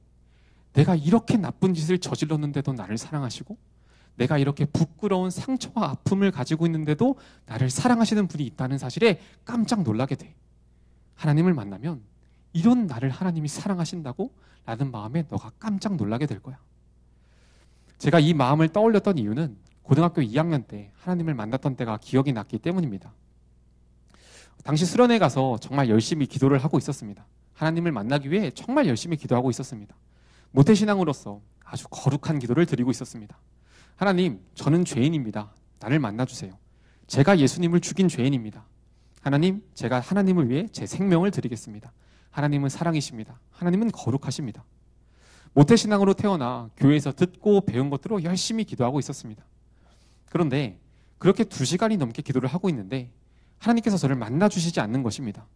내가 이렇게 나쁜 짓을 저질렀는데도 나를 사랑하시고, 내가 이렇게 부끄러운 상처와 아픔을 가지고 있는데도 나를 사랑하시는 분이 있다는 사실에 깜짝 놀라게 돼. 하나님을 만나면 이런 나를 하나님이 사랑하신다고? 라는 마음에 너가 깜짝 놀라게 될 거야. 제가 이 마음을 떠올렸던 이유는 고등학교 2학년 때 하나님을 만났던 때가 기억이 났기 때문입니다. 당시 수련회 가서 정말 열심히 기도를 하고 있었습니다. 하나님을 만나기 위해 정말 열심히 기도하고 있었습니다. 모태신앙으로서 아주 거룩한 기도를 드리고 있었습니다. 하나님, 저는 죄인입니다. 나를 만나주세요. 제가 예수님을 죽인 죄인입니다. 하나님, 제가 하나님을 위해 제 생명을 드리겠습니다. 하나님은 사랑이십니다. 하나님은 거룩하십니다. 모태신앙으로 태어나 교회에서 듣고 배운 것들로 열심히 기도하고 있었습니다. 그런데 그렇게 2시간이 넘게 기도를 하고 있는데 하나님께서 저를 만나주시지 않는 것입니다.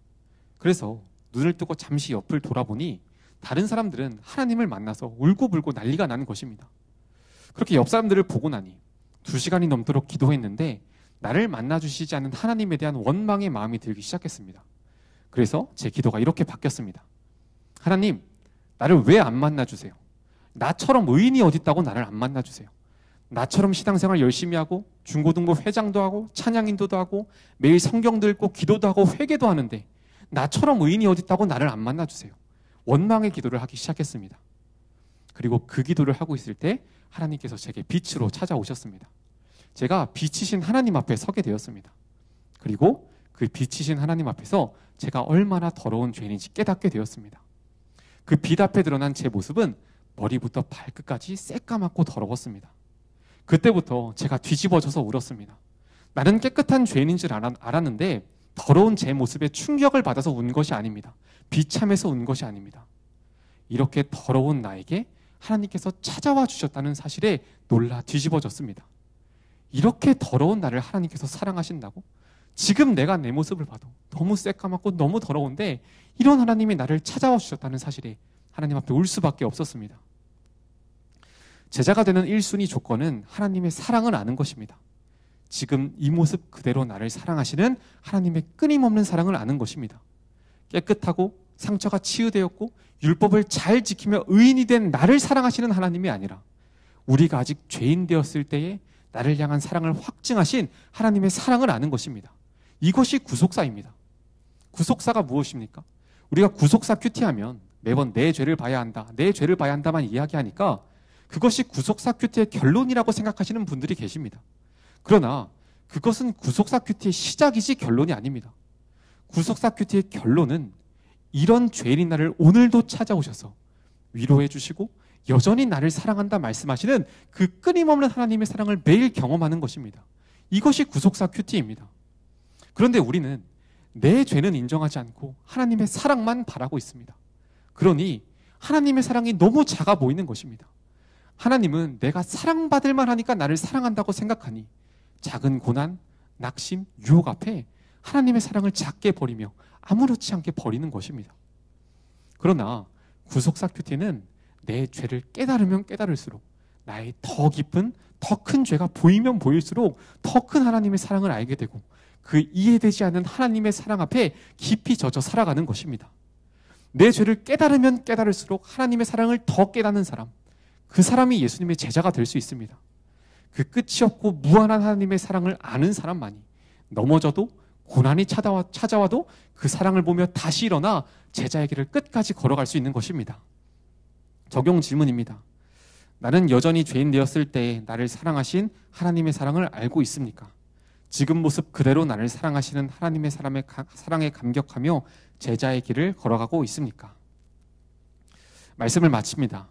그래서 눈을 뜨고 잠시 옆을 돌아보니 다른 사람들은 하나님을 만나서 울고불고 난리가 나는 것입니다. 그렇게 옆 사람들을 보고 나니 2시간이 넘도록 기도했는데 나를 만나주시지 않는 하나님에 대한 원망의 마음이 들기 시작했습니다. 그래서 제 기도가 이렇게 바뀌었습니다. 하나님, 나를 왜 안 만나주세요? 나처럼 의인이 어딨다고 나를 안 만나주세요? 나처럼 신앙생활 열심히 하고 중고등부 회장도 하고 찬양인도도 하고 매일 성경도 읽고 기도도 하고 회개도 하는데 나처럼 의인이 어딨다고 나를 안 만나주세요? 원망의 기도를 하기 시작했습니다. 그리고 그 기도를 하고 있을 때 하나님께서 제게 빛으로 찾아오셨습니다. 제가 빛이신 하나님 앞에 서게 되었습니다. 그리고 그 빛이신 하나님 앞에서 제가 얼마나 더러운 죄인인지 깨닫게 되었습니다. 그 빛 앞에 드러난 제 모습은 머리부터 발끝까지 새까맣고 더러웠습니다. 그때부터 제가 뒤집어져서 울었습니다. 나는 깨끗한 죄인인 줄 알았는데 더러운 제 모습에 충격을 받아서 운 것이 아닙니다. 비참해서 운 것이 아닙니다. 이렇게 더러운 나에게 하나님께서 찾아와 주셨다는 사실에 놀라 뒤집어졌습니다. 이렇게 더러운 나를 하나님께서 사랑하신다고? 지금 내가 내 모습을 봐도 너무 새까맣고 너무 더러운데 이런 하나님이 나를 찾아와 주셨다는 사실에 하나님 앞에 울 수밖에 없었습니다. 제자가 되는 1순위 조건은 하나님의 사랑을 아는 것입니다. 지금 이 모습 그대로 나를 사랑하시는 하나님의 끊임없는 사랑을 아는 것입니다. 깨끗하고 상처가 치유되었고 율법을 잘 지키며 의인이 된 나를 사랑하시는 하나님이 아니라 우리가 아직 죄인 되었을 때에 나를 향한 사랑을 확증하신 하나님의 사랑을 아는 것입니다. 이것이 구속사입니다. 구속사가 무엇입니까? 우리가 구속사 큐티하면 매번 내 죄를 봐야 한다, 내 죄를 봐야 한다만 이야기하니까 그것이 구속사 큐티의 결론이라고 생각하시는 분들이 계십니다. 그러나 그것은 구속사 큐티의 시작이지 결론이 아닙니다. 구속사 큐티의 결론은 이런 죄인인 나를 오늘도 찾아오셔서 위로해 주시고 여전히 나를 사랑한다 말씀하시는 그 끊임없는 하나님의 사랑을 매일 경험하는 것입니다. 이것이 구속사 큐티입니다. 그런데 우리는 내 죄는 인정하지 않고 하나님의 사랑만 바라고 있습니다. 그러니 하나님의 사랑이 너무 작아 보이는 것입니다. 하나님은 내가 사랑받을 만하니까 나를 사랑한다고 생각하니 작은 고난, 낙심, 유혹 앞에 하나님의 사랑을 작게 버리며 아무렇지 않게 버리는 것입니다. 그러나 구속사 큐티는 내 죄를 깨달으면 깨달을수록 나의 더 깊은, 더 큰 죄가 보이면 보일수록 더 큰 하나님의 사랑을 알게 되고 그 이해되지 않는 하나님의 사랑 앞에 깊이 젖어 살아가는 것입니다. 내 죄를 깨달으면 깨달을수록 하나님의 사랑을 더 깨닫는 사람, 그 사람이 예수님의 제자가 될 수 있습니다. 그 끝이 없고 무한한 하나님의 사랑을 아는 사람만이 넘어져도 고난이 찾아와도 그 사랑을 보며 다시 일어나 제자의 길을 끝까지 걸어갈 수 있는 것입니다. 적용 질문입니다. 나는 여전히 죄인 되었을 때 나를 사랑하신 하나님의 사랑을 알고 있습니까? 지금 모습 그대로 나를 사랑하시는 하나님의 사랑에 감격하며 제자의 길을 걸어가고 있습니까? 말씀을 마칩니다.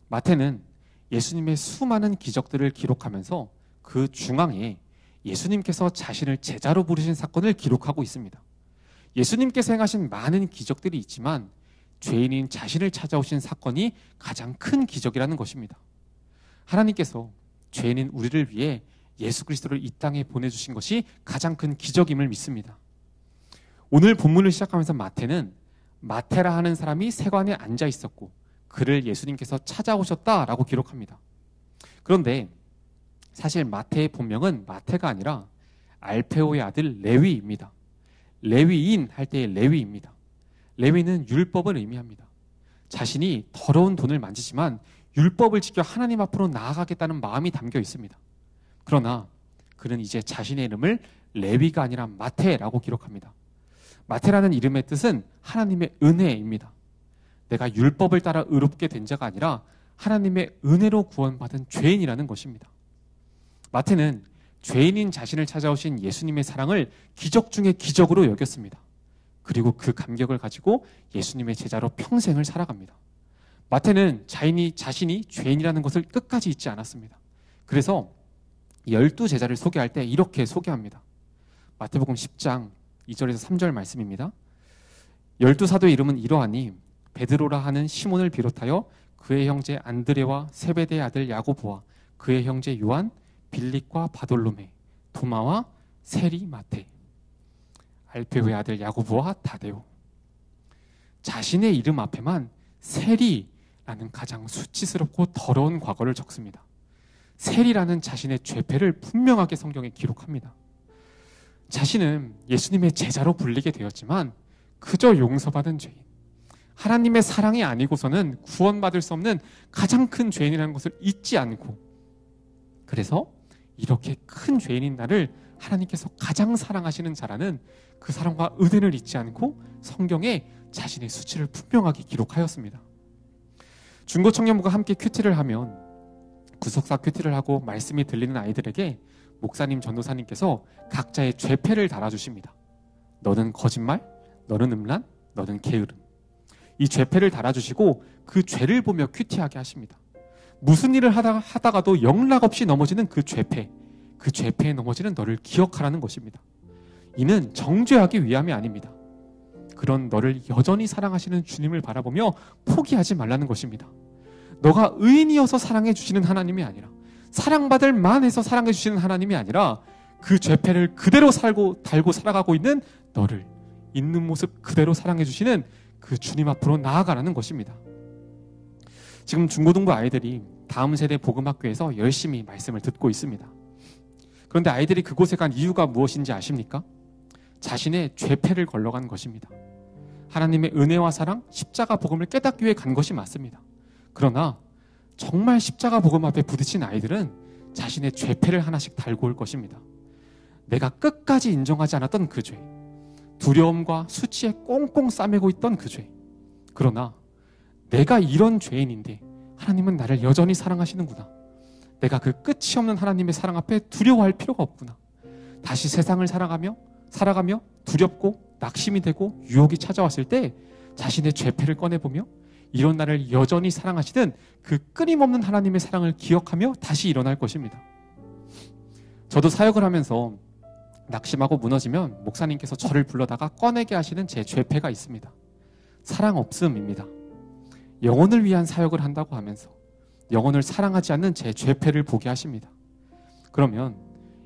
마태는 예수님의 수많은 기적들을 기록하면서 그 중앙에 예수님께서 자신을 제자로 부르신 사건을 기록하고 있습니다. 예수님께서 행하신 많은 기적들이 있지만 죄인인 자신을 찾아오신 사건이 가장 큰 기적이라는 것입니다. 하나님께서 죄인인 우리를 위해 예수 그리스도를 이 땅에 보내주신 것이 가장 큰 기적임을 믿습니다. 오늘 본문을 시작하면서 마태는 마테라 하는 사람이 세관에 앉아 있었고 그를 예수님께서 찾아오셨다라고 기록합니다. 그런데 사실 마태의 본명은 마태가 아니라 알페오의 아들 레위입니다. 레위인 할 때의 레위입니다. 레위는 율법을 의미합니다. 자신이 더러운 돈을 만지지만 율법을 지켜 하나님 앞으로 나아가겠다는 마음이 담겨 있습니다. 그러나 그는 이제 자신의 이름을 레위가 아니라 마태라고 기록합니다. 마태라는 이름의 뜻은 하나님의 은혜입니다. 내가 율법을 따라 의롭게 된 자가 아니라 하나님의 은혜로 구원받은 죄인이라는 것입니다. 마태는 죄인인 자신을 찾아오신 예수님의 사랑을 기적 중의 기적으로 여겼습니다. 그리고 그 감격을 가지고 예수님의 제자로 평생을 살아갑니다. 마태는 자신이 죄인이라는 것을 끝까지 잊지 않았습니다. 그래서 12제자를 소개할 때 이렇게 소개합니다. 마태복음 10장 2절에서 3절 말씀입니다. 12사도의 이름은 이러하니 베드로라 하는 시몬을 비롯하여 그의 형제 안드레와 세베대의 아들 야고보와 그의 형제 요한, 빌립과 바돌로메, 도마와 세리 마테, 알페오의 아들 야고보와 다데오. 자신의 이름 앞에만 세리라는 가장 수치스럽고 더러운 과거를 적습니다. 세리라는 자신의 죄패를 분명하게 성경에 기록합니다. 자신은 예수님의 제자로 불리게 되었지만 그저 용서받은 죄인, 하나님의 사랑이 아니고서는 구원받을 수 없는 가장 큰 죄인이라는 것을 잊지 않고, 그래서 이렇게 큰 죄인인 나를 하나님께서 가장 사랑하시는 자라는 그 사랑과 은혜를 잊지 않고 성경에 자신의 수치를 분명하게 기록하였습니다. 중고청년부가 함께 큐티를 하면 구속사 큐티를 하고 말씀이 들리는 아이들에게 목사님, 전도사님께서 각자의 죄패를 달아주십니다. 너는 거짓말, 너는 음란, 너는 게으름. 이 죄패를 달아주시고 그 죄를 보며 큐티하게 하십니다. 무슨 일을 하다가도 영락없이 넘어지는 그 죄패에 넘어지는 너를 기억하라는 것입니다. 이는 정죄하기 위함이 아닙니다. 그런 너를 여전히 사랑하시는 주님을 바라보며 포기하지 말라는 것입니다. 너가 의인이어서 사랑해 주시는 하나님이 아니라, 사랑받을 만해서 사랑해 주시는 하나님이 아니라 그 죄패를 그대로 달고 살아가고 있는 너를 있는 모습 그대로 사랑해 주시는 그 주님 앞으로 나아가라는 것입니다. 지금 중고등부 아이들이 다음 세대 복음학교에서 열심히 말씀을 듣고 있습니다. 그런데 아이들이 그곳에 간 이유가 무엇인지 아십니까? 자신의 죄패를 걸러간 것입니다. 하나님의 은혜와 사랑, 십자가 복음을 깨닫기 위해 간 것이 맞습니다. 그러나 정말 십자가 복음 앞에 부딪힌 아이들은 자신의 죄패를 하나씩 달고 올 것입니다. 내가 끝까지 인정하지 않았던 그 죄, 두려움과 수치에 꽁꽁 싸매고 있던 그 죄. 그러나 내가 이런 죄인인데 하나님은 나를 여전히 사랑하시는구나. 내가 그 끝이 없는 하나님의 사랑 앞에 두려워할 필요가 없구나. 다시 세상을 살아가며 두렵고 낙심이 되고 유혹이 찾아왔을 때 자신의 죄패를 꺼내보며 이런 나를 여전히 사랑하시는 그 끊임없는 하나님의 사랑을 기억하며 다시 일어날 것입니다. 저도 사역을 하면서 낙심하고 무너지면 목사님께서 저를 불러다가 꺼내게 하시는 제 죄패가 있습니다. 사랑 없음입니다. 영혼을 위한 사역을 한다고 하면서 영혼을 사랑하지 않는 제 죄패를 보게 하십니다. 그러면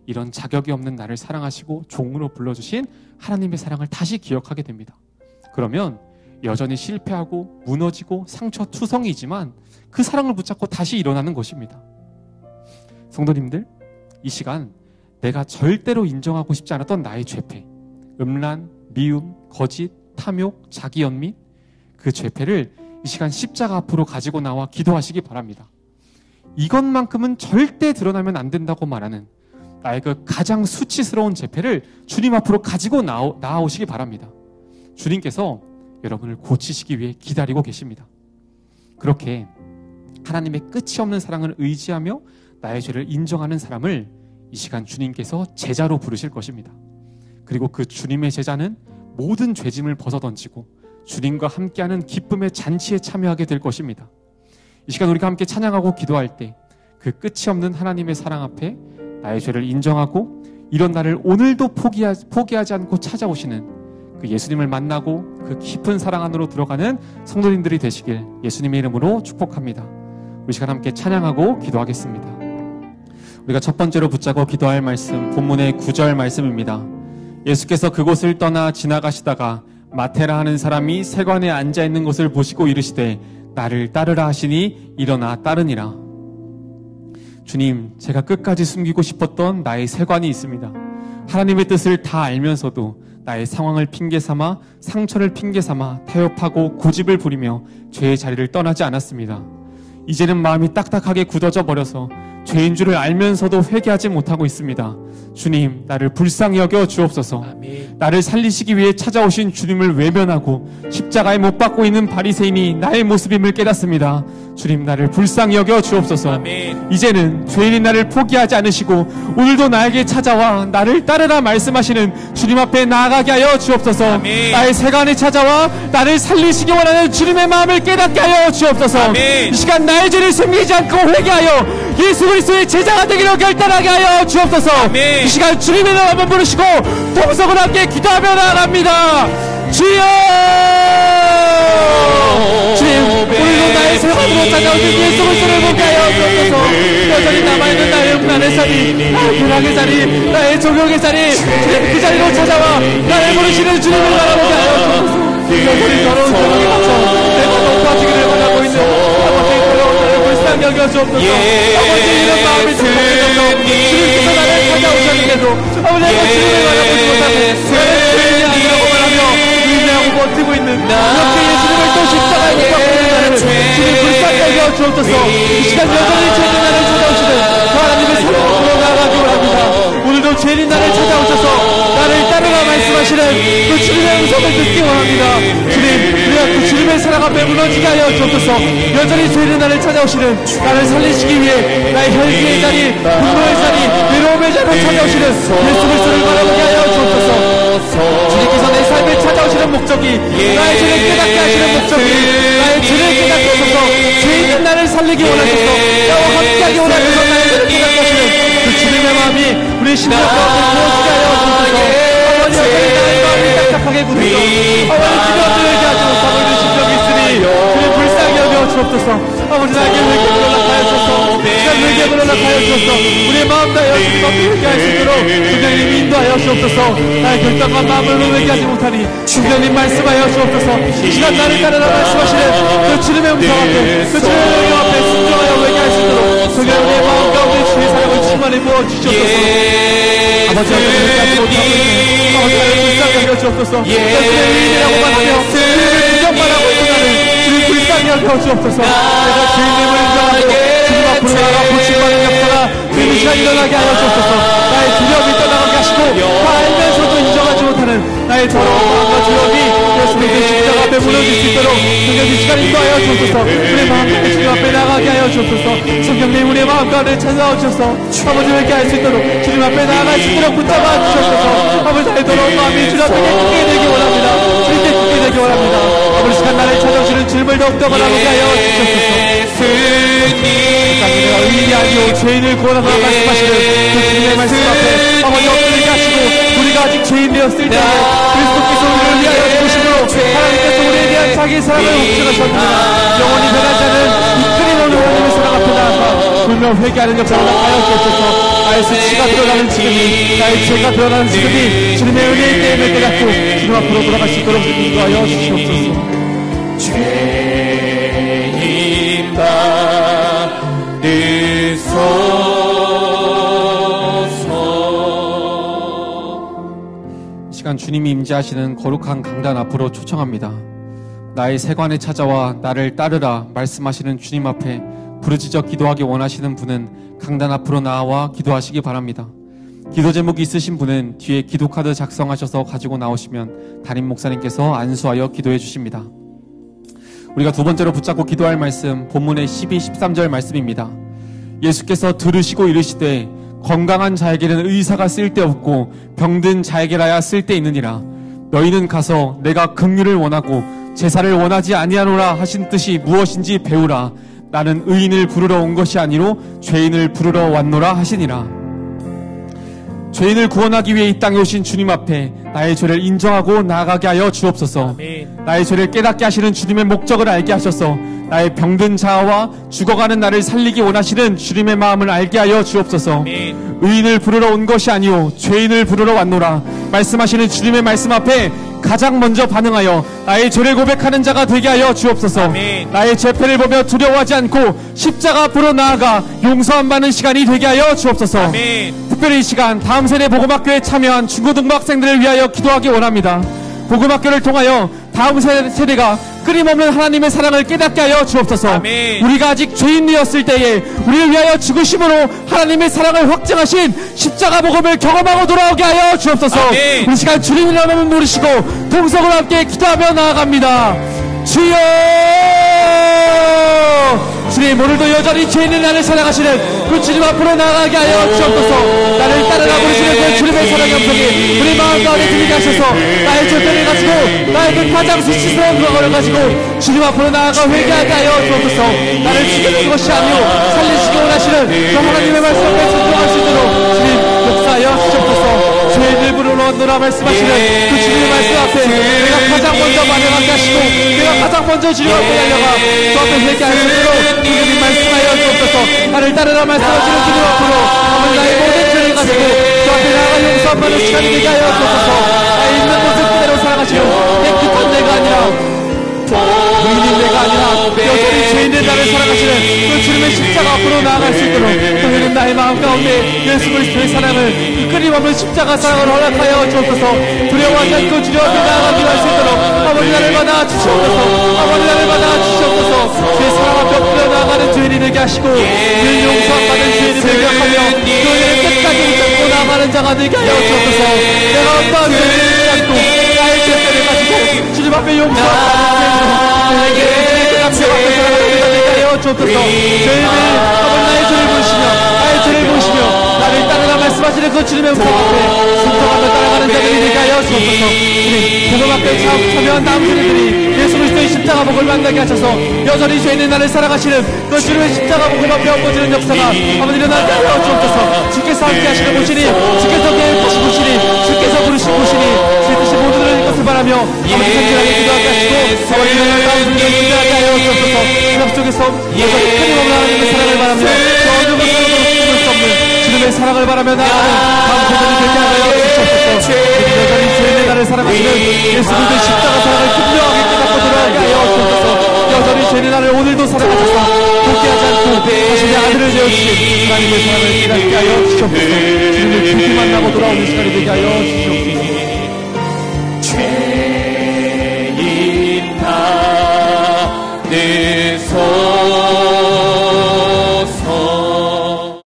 이런 자격이 없는 나를 사랑하시고 종으로 불러주신 하나님의 사랑을 다시 기억하게 됩니다. 그러면 여전히 실패하고 무너지고 상처투성이지만 그 사랑을 붙잡고 다시 일어나는 것입니다. 성도님들, 이 시간 내가 절대로 인정하고 싶지 않았던 나의 죄패, 음란, 미움, 거짓, 탐욕, 자기연민, 그 죄패를 이 시간 십자가 앞으로 가지고 나와 기도하시기 바랍니다. 이것만큼은 절대 드러나면 안 된다고 말하는 나의 그 가장 수치스러운 죄패를 주님 앞으로 가지고 나아오시기 바랍니다. 주님께서 여러분을 고치시기 위해 기다리고 계십니다. 그렇게 하나님의 끝이 없는 사랑을 의지하며 나의 죄를 인정하는 사람을 이 시간 주님께서 제자로 부르실 것입니다. 그리고 그 주님의 제자는 모든 죄짐을 벗어던지고 주님과 함께하는 기쁨의 잔치에 참여하게 될 것입니다. 이 시간 우리가 함께 찬양하고 기도할 때 그 끝이 없는 하나님의 사랑 앞에 나의 죄를 인정하고 이런 나를 오늘도 포기하지 않고 찾아오시는 그 예수님을 만나고 그 깊은 사랑 안으로 들어가는 성도님들이 되시길 예수님의 이름으로 축복합니다. 우리 시간 함께 찬양하고 기도하겠습니다. 우리가 첫 번째로 붙잡고 기도할 말씀, 본문의 9절 말씀입니다. 예수께서 그곳을 떠나 지나가시다가 마테라 하는 사람이 세관에 앉아있는 것을 보시고 이르시되 나를 따르라 하시니 일어나 따르니라. 주님, 제가 끝까지 숨기고 싶었던 나의 세관이 있습니다. 하나님의 뜻을 다 알면서도 나의 상황을 핑계삼아 상처를 핑계삼아 타협하고 고집을 부리며 죄의 자리를 떠나지 않았습니다. 이제는 마음이 딱딱하게 굳어져 버려서 죄인 줄을 알면서도 회개하지 못하고 있습니다. 주님, 나를 불쌍히 여겨 주옵소서. 아멘. 나를 살리시기 위해 찾아오신 주님을 외면하고 십자가에 못 박고 있는 바리새인이 나의 모습임을 깨닫습니다. 주님, 나를 불쌍히 여겨 주옵소서. 아멘. 이제는 죄인인 나를 포기하지 않으시고 오늘도 나에게 찾아와 나를 따르라 말씀하시는 주님 앞에 나아가게 하여 주옵소서. 아멘. 나의 세간에 찾아와 나를 살리시기 원하는 주님의 마음을 깨닫게 하여 주옵소서. 아멘. 이 시간 나의 죄를 숨기지 않고 회개하여 예수 그리스도의 제자가 되기로 결단하게 하여 주옵소서. 아멘. 이 시간 주님의 이름 한번 부르시고 동성을 함께 기도하며 나아갑니다. 주여! 주님, 오늘도 나의 세상으로 찾아오신 예수 그리스도를 보게 하여 주옵소서. 여전히 남아있는 나의 음란의 자리, 나의 쾌락의 자리, 나의 종욕의 자리, 주님 그 자리로 찾아와 나를 부르시는 주님을 바라보게 하여 주옵소서. 여전히 더러운 종욕에 맞춰 내가 높아지기를 원하고 있는 아버지의 더러운 나를 불쌍히 여겨 주옵소서. 아버지 이런 마음이 성공해져서 주님께서 나를 찾아오셨는데도 아버지가 주님을 바라보지 못하고 나를 주님이 아니라고 말하며 위대하고 버티고 있는 이렇게 예수님을 또 십자가에 못 박고 있는 나를 주님 불쌍히 여겨 주옵소서. 이 시간 여전히 죄인 나를 찾아오시는 그 하나님의 사랑으로 나아가기 원합니다. 오늘도 죄인 나를 찾아오셔서 나를 따르라 말씀하시는 그 주님의 음성을 듣기 원합니다. 주님, 우리가 그 주님의 사랑 앞에 무너지게 하여 주옵소서. 여전히 죄인 나를 찾아오시는 나를 살리시기 위해 나의 혈기의 자리, 분노의 자리, 외로움의 자리로 찾아오시는 예수 그리스도를 바라보게 하여 주옵소서. 주님께서 내 삶을 찾아오시는 목적이 나의 죄를 깨닫게 하시는 목적이 나의 죄를 깨닫게 하셔서 죄인인 나를 살리기 원하셔서 나와 함께하기 원하셔서 나의 죄를 깨닫게 하시는 그 주님의 마음이 우리 심령 가운데 무엇이게 하여 주옵소서. 아버지 여전히 나의 마음이 딱딱하게 굳어서 아버지 기도를 얘기하지 못하고 있는 심령이 있으니 주님 불쌍히 여겨 주옵소서. 아버지 나에게 회개를 연락하여 주옵소서. 시간 회개를 연락하여 주옵소서. 우리의 마음 다하여 주님 앞에 회개할 수 있도록 주님님 인도하여 주옵소서. 나의 결단과 마음을 회개하지 못하니 주님님 말씀하여 주옵소서. 이 시간 나를 따르라 말씀하시는 그 주님의 음성 앞에 그 주님의 명령 앞에 순종하여 회개할 수 있도록 주님 우리의 마음 가운데 주의 사랑을 충만히 부어주시옵소서. 아버지 회개하지 못하고 있는 아버지 나를 불쌍히 여겨 주옵소서. 주님의 의인이라고만 하며 주님을 인정만 하고 있는 나를 주님 불쌍히 여겨 주옵소서. 내가 주님을 인정하고 주님 앞으로 나가 고침받는 역사가 주님 이 시간 일어나게 하여 주옵소서. 나의 두려움이 떠나가게 하시고 다 알면서도 인정하지 못하는 나의 더러운 마음과 두려움이 예수님의 십자가 앞에 무너질 수 있도록 성령 이 시간 인도하여 주옵소서. 우리의 마음 가운데 주님 앞에 나가게 하여 주옵소서. 성령님 우리의 마음 가운데 찾아와 주셔서 아버지 회개할 수 있도록 주님 앞에 나아갈 수 있도록 붙잡아 주옵소서. 아버지 나의 더러운 마음이 주님 앞에 깨끗게 되기 원합니다. 주님 깨끗게 되기 원합니다. 아버지 시간 나를 찾아오시는 주님을 더욱더 바라보게 하여 주옵소서. 내가 의인이 아니오 죄인을 구원하라 말씀하시는 그 주님의 말씀 앞에 아버지 엎드리게 하시고 우리가 아직 죄인 되었을 때 그리스도께서 우리를 위하여 죽으심으로 하나님께서 우리에 대한 자기의 사랑을 훔쳐가셨느니라. 영원히 변하지 않은 이 크린 오늘 하나님의 사랑 앞에 나아가 불명 회개하는 역사를 하여 주옵소서. 나의 수치가 드러나는 지금이 나의 죄가 드러나는 지금이 주님의 은혜의 때임을 깨닫고 주님 앞으로 돌아갈 수 있도록 인도하여 주시옵소서. 죄인 이 시간 주님이 임재하시는 거룩한 강단 앞으로 초청합니다. 나의 세관에 찾아와 나를 따르라 말씀하시는 주님 앞에 부르짖어 기도하기 원하시는 분은 강단 앞으로 나와 기도하시기 바랍니다. 기도 제목이 있으신 분은 뒤에 기도카드 작성하셔서 가지고 나오시면 담임 목사님께서 안수하여 기도해 주십니다. 우리가 두 번째로 붙잡고 기도할 말씀, 본문의 12, 13절 말씀입니다. 예수께서 들으시고 이르시되 건강한 자에게는 의사가 쓸데없고 병든 자에게라야 쓸데있느니라. 너희는 가서 내가 긍휼을 원하고 제사를 원하지 아니하노라 하신 뜻이 무엇인지 배우라. 나는 의인을 부르러 온 것이 아니로 죄인을 부르러 왔노라 하시니라. 죄인을 구원하기 위해 이 땅에 오신 주님 앞에 나의 죄를 인정하고 나아가게 하여 주옵소서. 아멘. 나의 죄를 깨닫게 하시는 주님의 목적을 알게 하셔서 나의 병든 자아와 죽어가는 나를 살리기 원하시는 주님의 마음을 알게 하여 주옵소서. 아멘. 의인을 부르러 온 것이 아니오 죄인을 부르러 왔노라 말씀하시는 주님의 말씀 앞에 가장 먼저 반응하여 나의 죄를 고백하는 자가 되게 하여 주옵소서. 아멘. 나의 죄패를 보며 두려워하지 않고 십자가 앞으로 나아가 용서함 받는 시간이 되게 하여 주옵소서. 아멘. 특별히 이 시간 다음 세대 복음학교에 참여한 중고등부 학생들을 위하여 기도하기 원합니다. 복음학교를 통하여 다음 세대가 끊임없는 하나님의 사랑을 깨닫게 하여 주옵소서. 아멘. 우리가 아직 죄인이었을 때에 우리를 위하여 죽으심으로 하나님의 사랑을 확증하신 십자가 복음을 경험하고 돌아오게 하여 주옵소서. 아멘. 이 시간 주님이라는 이름을 부르시고 동성으로 함께 기도하며 나아갑니다. 주여, 주님, 오늘도 여전히 죄인인 나를 사랑하시는 그 주님 앞으로 나아가게 하여 주옵소서. 나를 따르라 부르시는 그 주님의 사랑의 음성이 우리 마음 가운데 들리게 하셔서 나의 죄를 가지고 나의 그 가장 수치스러운 그거를 가지고 주님 앞으로 나아가 회개하게 하여 주옵소서. 나를 죽이는 것이 아니오 살리시기 원하시는 그 하나님의 말씀 앞에 순종할 수 있도록 주님 역사하여 주옵소서. 죄인을 부르러 왔노라 말씀하시는 그 주님의 말씀 앞에 내가 가장 먼저 반응하게 하시고 내가 가장 먼저 주님 앞에 달려가 주 앞에 회개할 수 있도록 주님 말씀하여 주옵소서. 나를 따르라 말씀하시는 주님 앞으로 아버지 나의 모든 죄를 가지고 주 앞에 나아가 용서한 받는 시간이 되게 하여 주옵소서. 나의 있는 모습 그대로 사랑하시고 깨끗한 내가 아니라 의인인 내가 아니라 여전히 죄인된 나를 사랑하시는 그 주님의 십자가 앞으로 나아갈 수 있도록 너희는 나의 마음 가운데 예수 그리스도의 사랑을 그 끊임없는 십자가 사랑을 허락하여 주옵소서. 두려워하지 않고 주님 앞에 나아가기로 할 수 있도록 아버지 나를 받아 주시옵소서. 아버지 나를 받아 주시옵소서. 제 사랑 앞에 엎드려 나아가는 죄인이 되게 하시고 늘 용서받는 죄인이 되게 하며 너희를 끝까지 붙잡고 나아가는 자가 되게 하여 주옵소서. 내가 어떠한 죄를 짓지 않고 나의 죄를 가지고 주님 앞에 용서받는 주옵소서. 죄인을 아버지 나의 죄를 보시며 나의 죄를 보시며 나를 따르라 말씀하시는 그 주님의 음성 앞에 순종하며 따라가는 자들이 되게 하여 주옵소서. 주님, 복음 앞에 참여한 다음 세대들이 예수 그리스도의 십자가 복을 만나게 하셔서 여전히 죄인의 나를 사랑하시는 그 주님의 십자가 복음 앞에 엎어지는 역사가 아버지 일어나게 하여 주옵소서. 주께서 함께 하시는 곳이니 주께서 계획하신 곳이니 주께서 부르신 곳이니 제 뜻이 모두 들어질 것을 바라며 아버지 간절하게 기도하게 하시고 아버지 일어날 다음 세대를 기도하게 하여 주옵소서. 그 속에서 여전히 끊임없는 하나님의 사랑을 바라며 그 어느 것으로도 숨을 수 없는 주님의 사랑을 바라며 나아가는 다음 세대를 되게 하여 주옵소서. 여전히 죄인의 나를 사랑하시는 예수 그리스도의 십자가 사랑을 분명하게 깨닫고 돌아가게 하여 주옵소서. 여전히 죄인의 나를 오늘도 사랑하셔서 포기하지 않고 자신의 아들을 되어주신 하나님의 사랑을 깨닫게 하여 주옵소서. 주님을 깊이 만나고 돌아오는 시간이 되게 하여 주옵소서.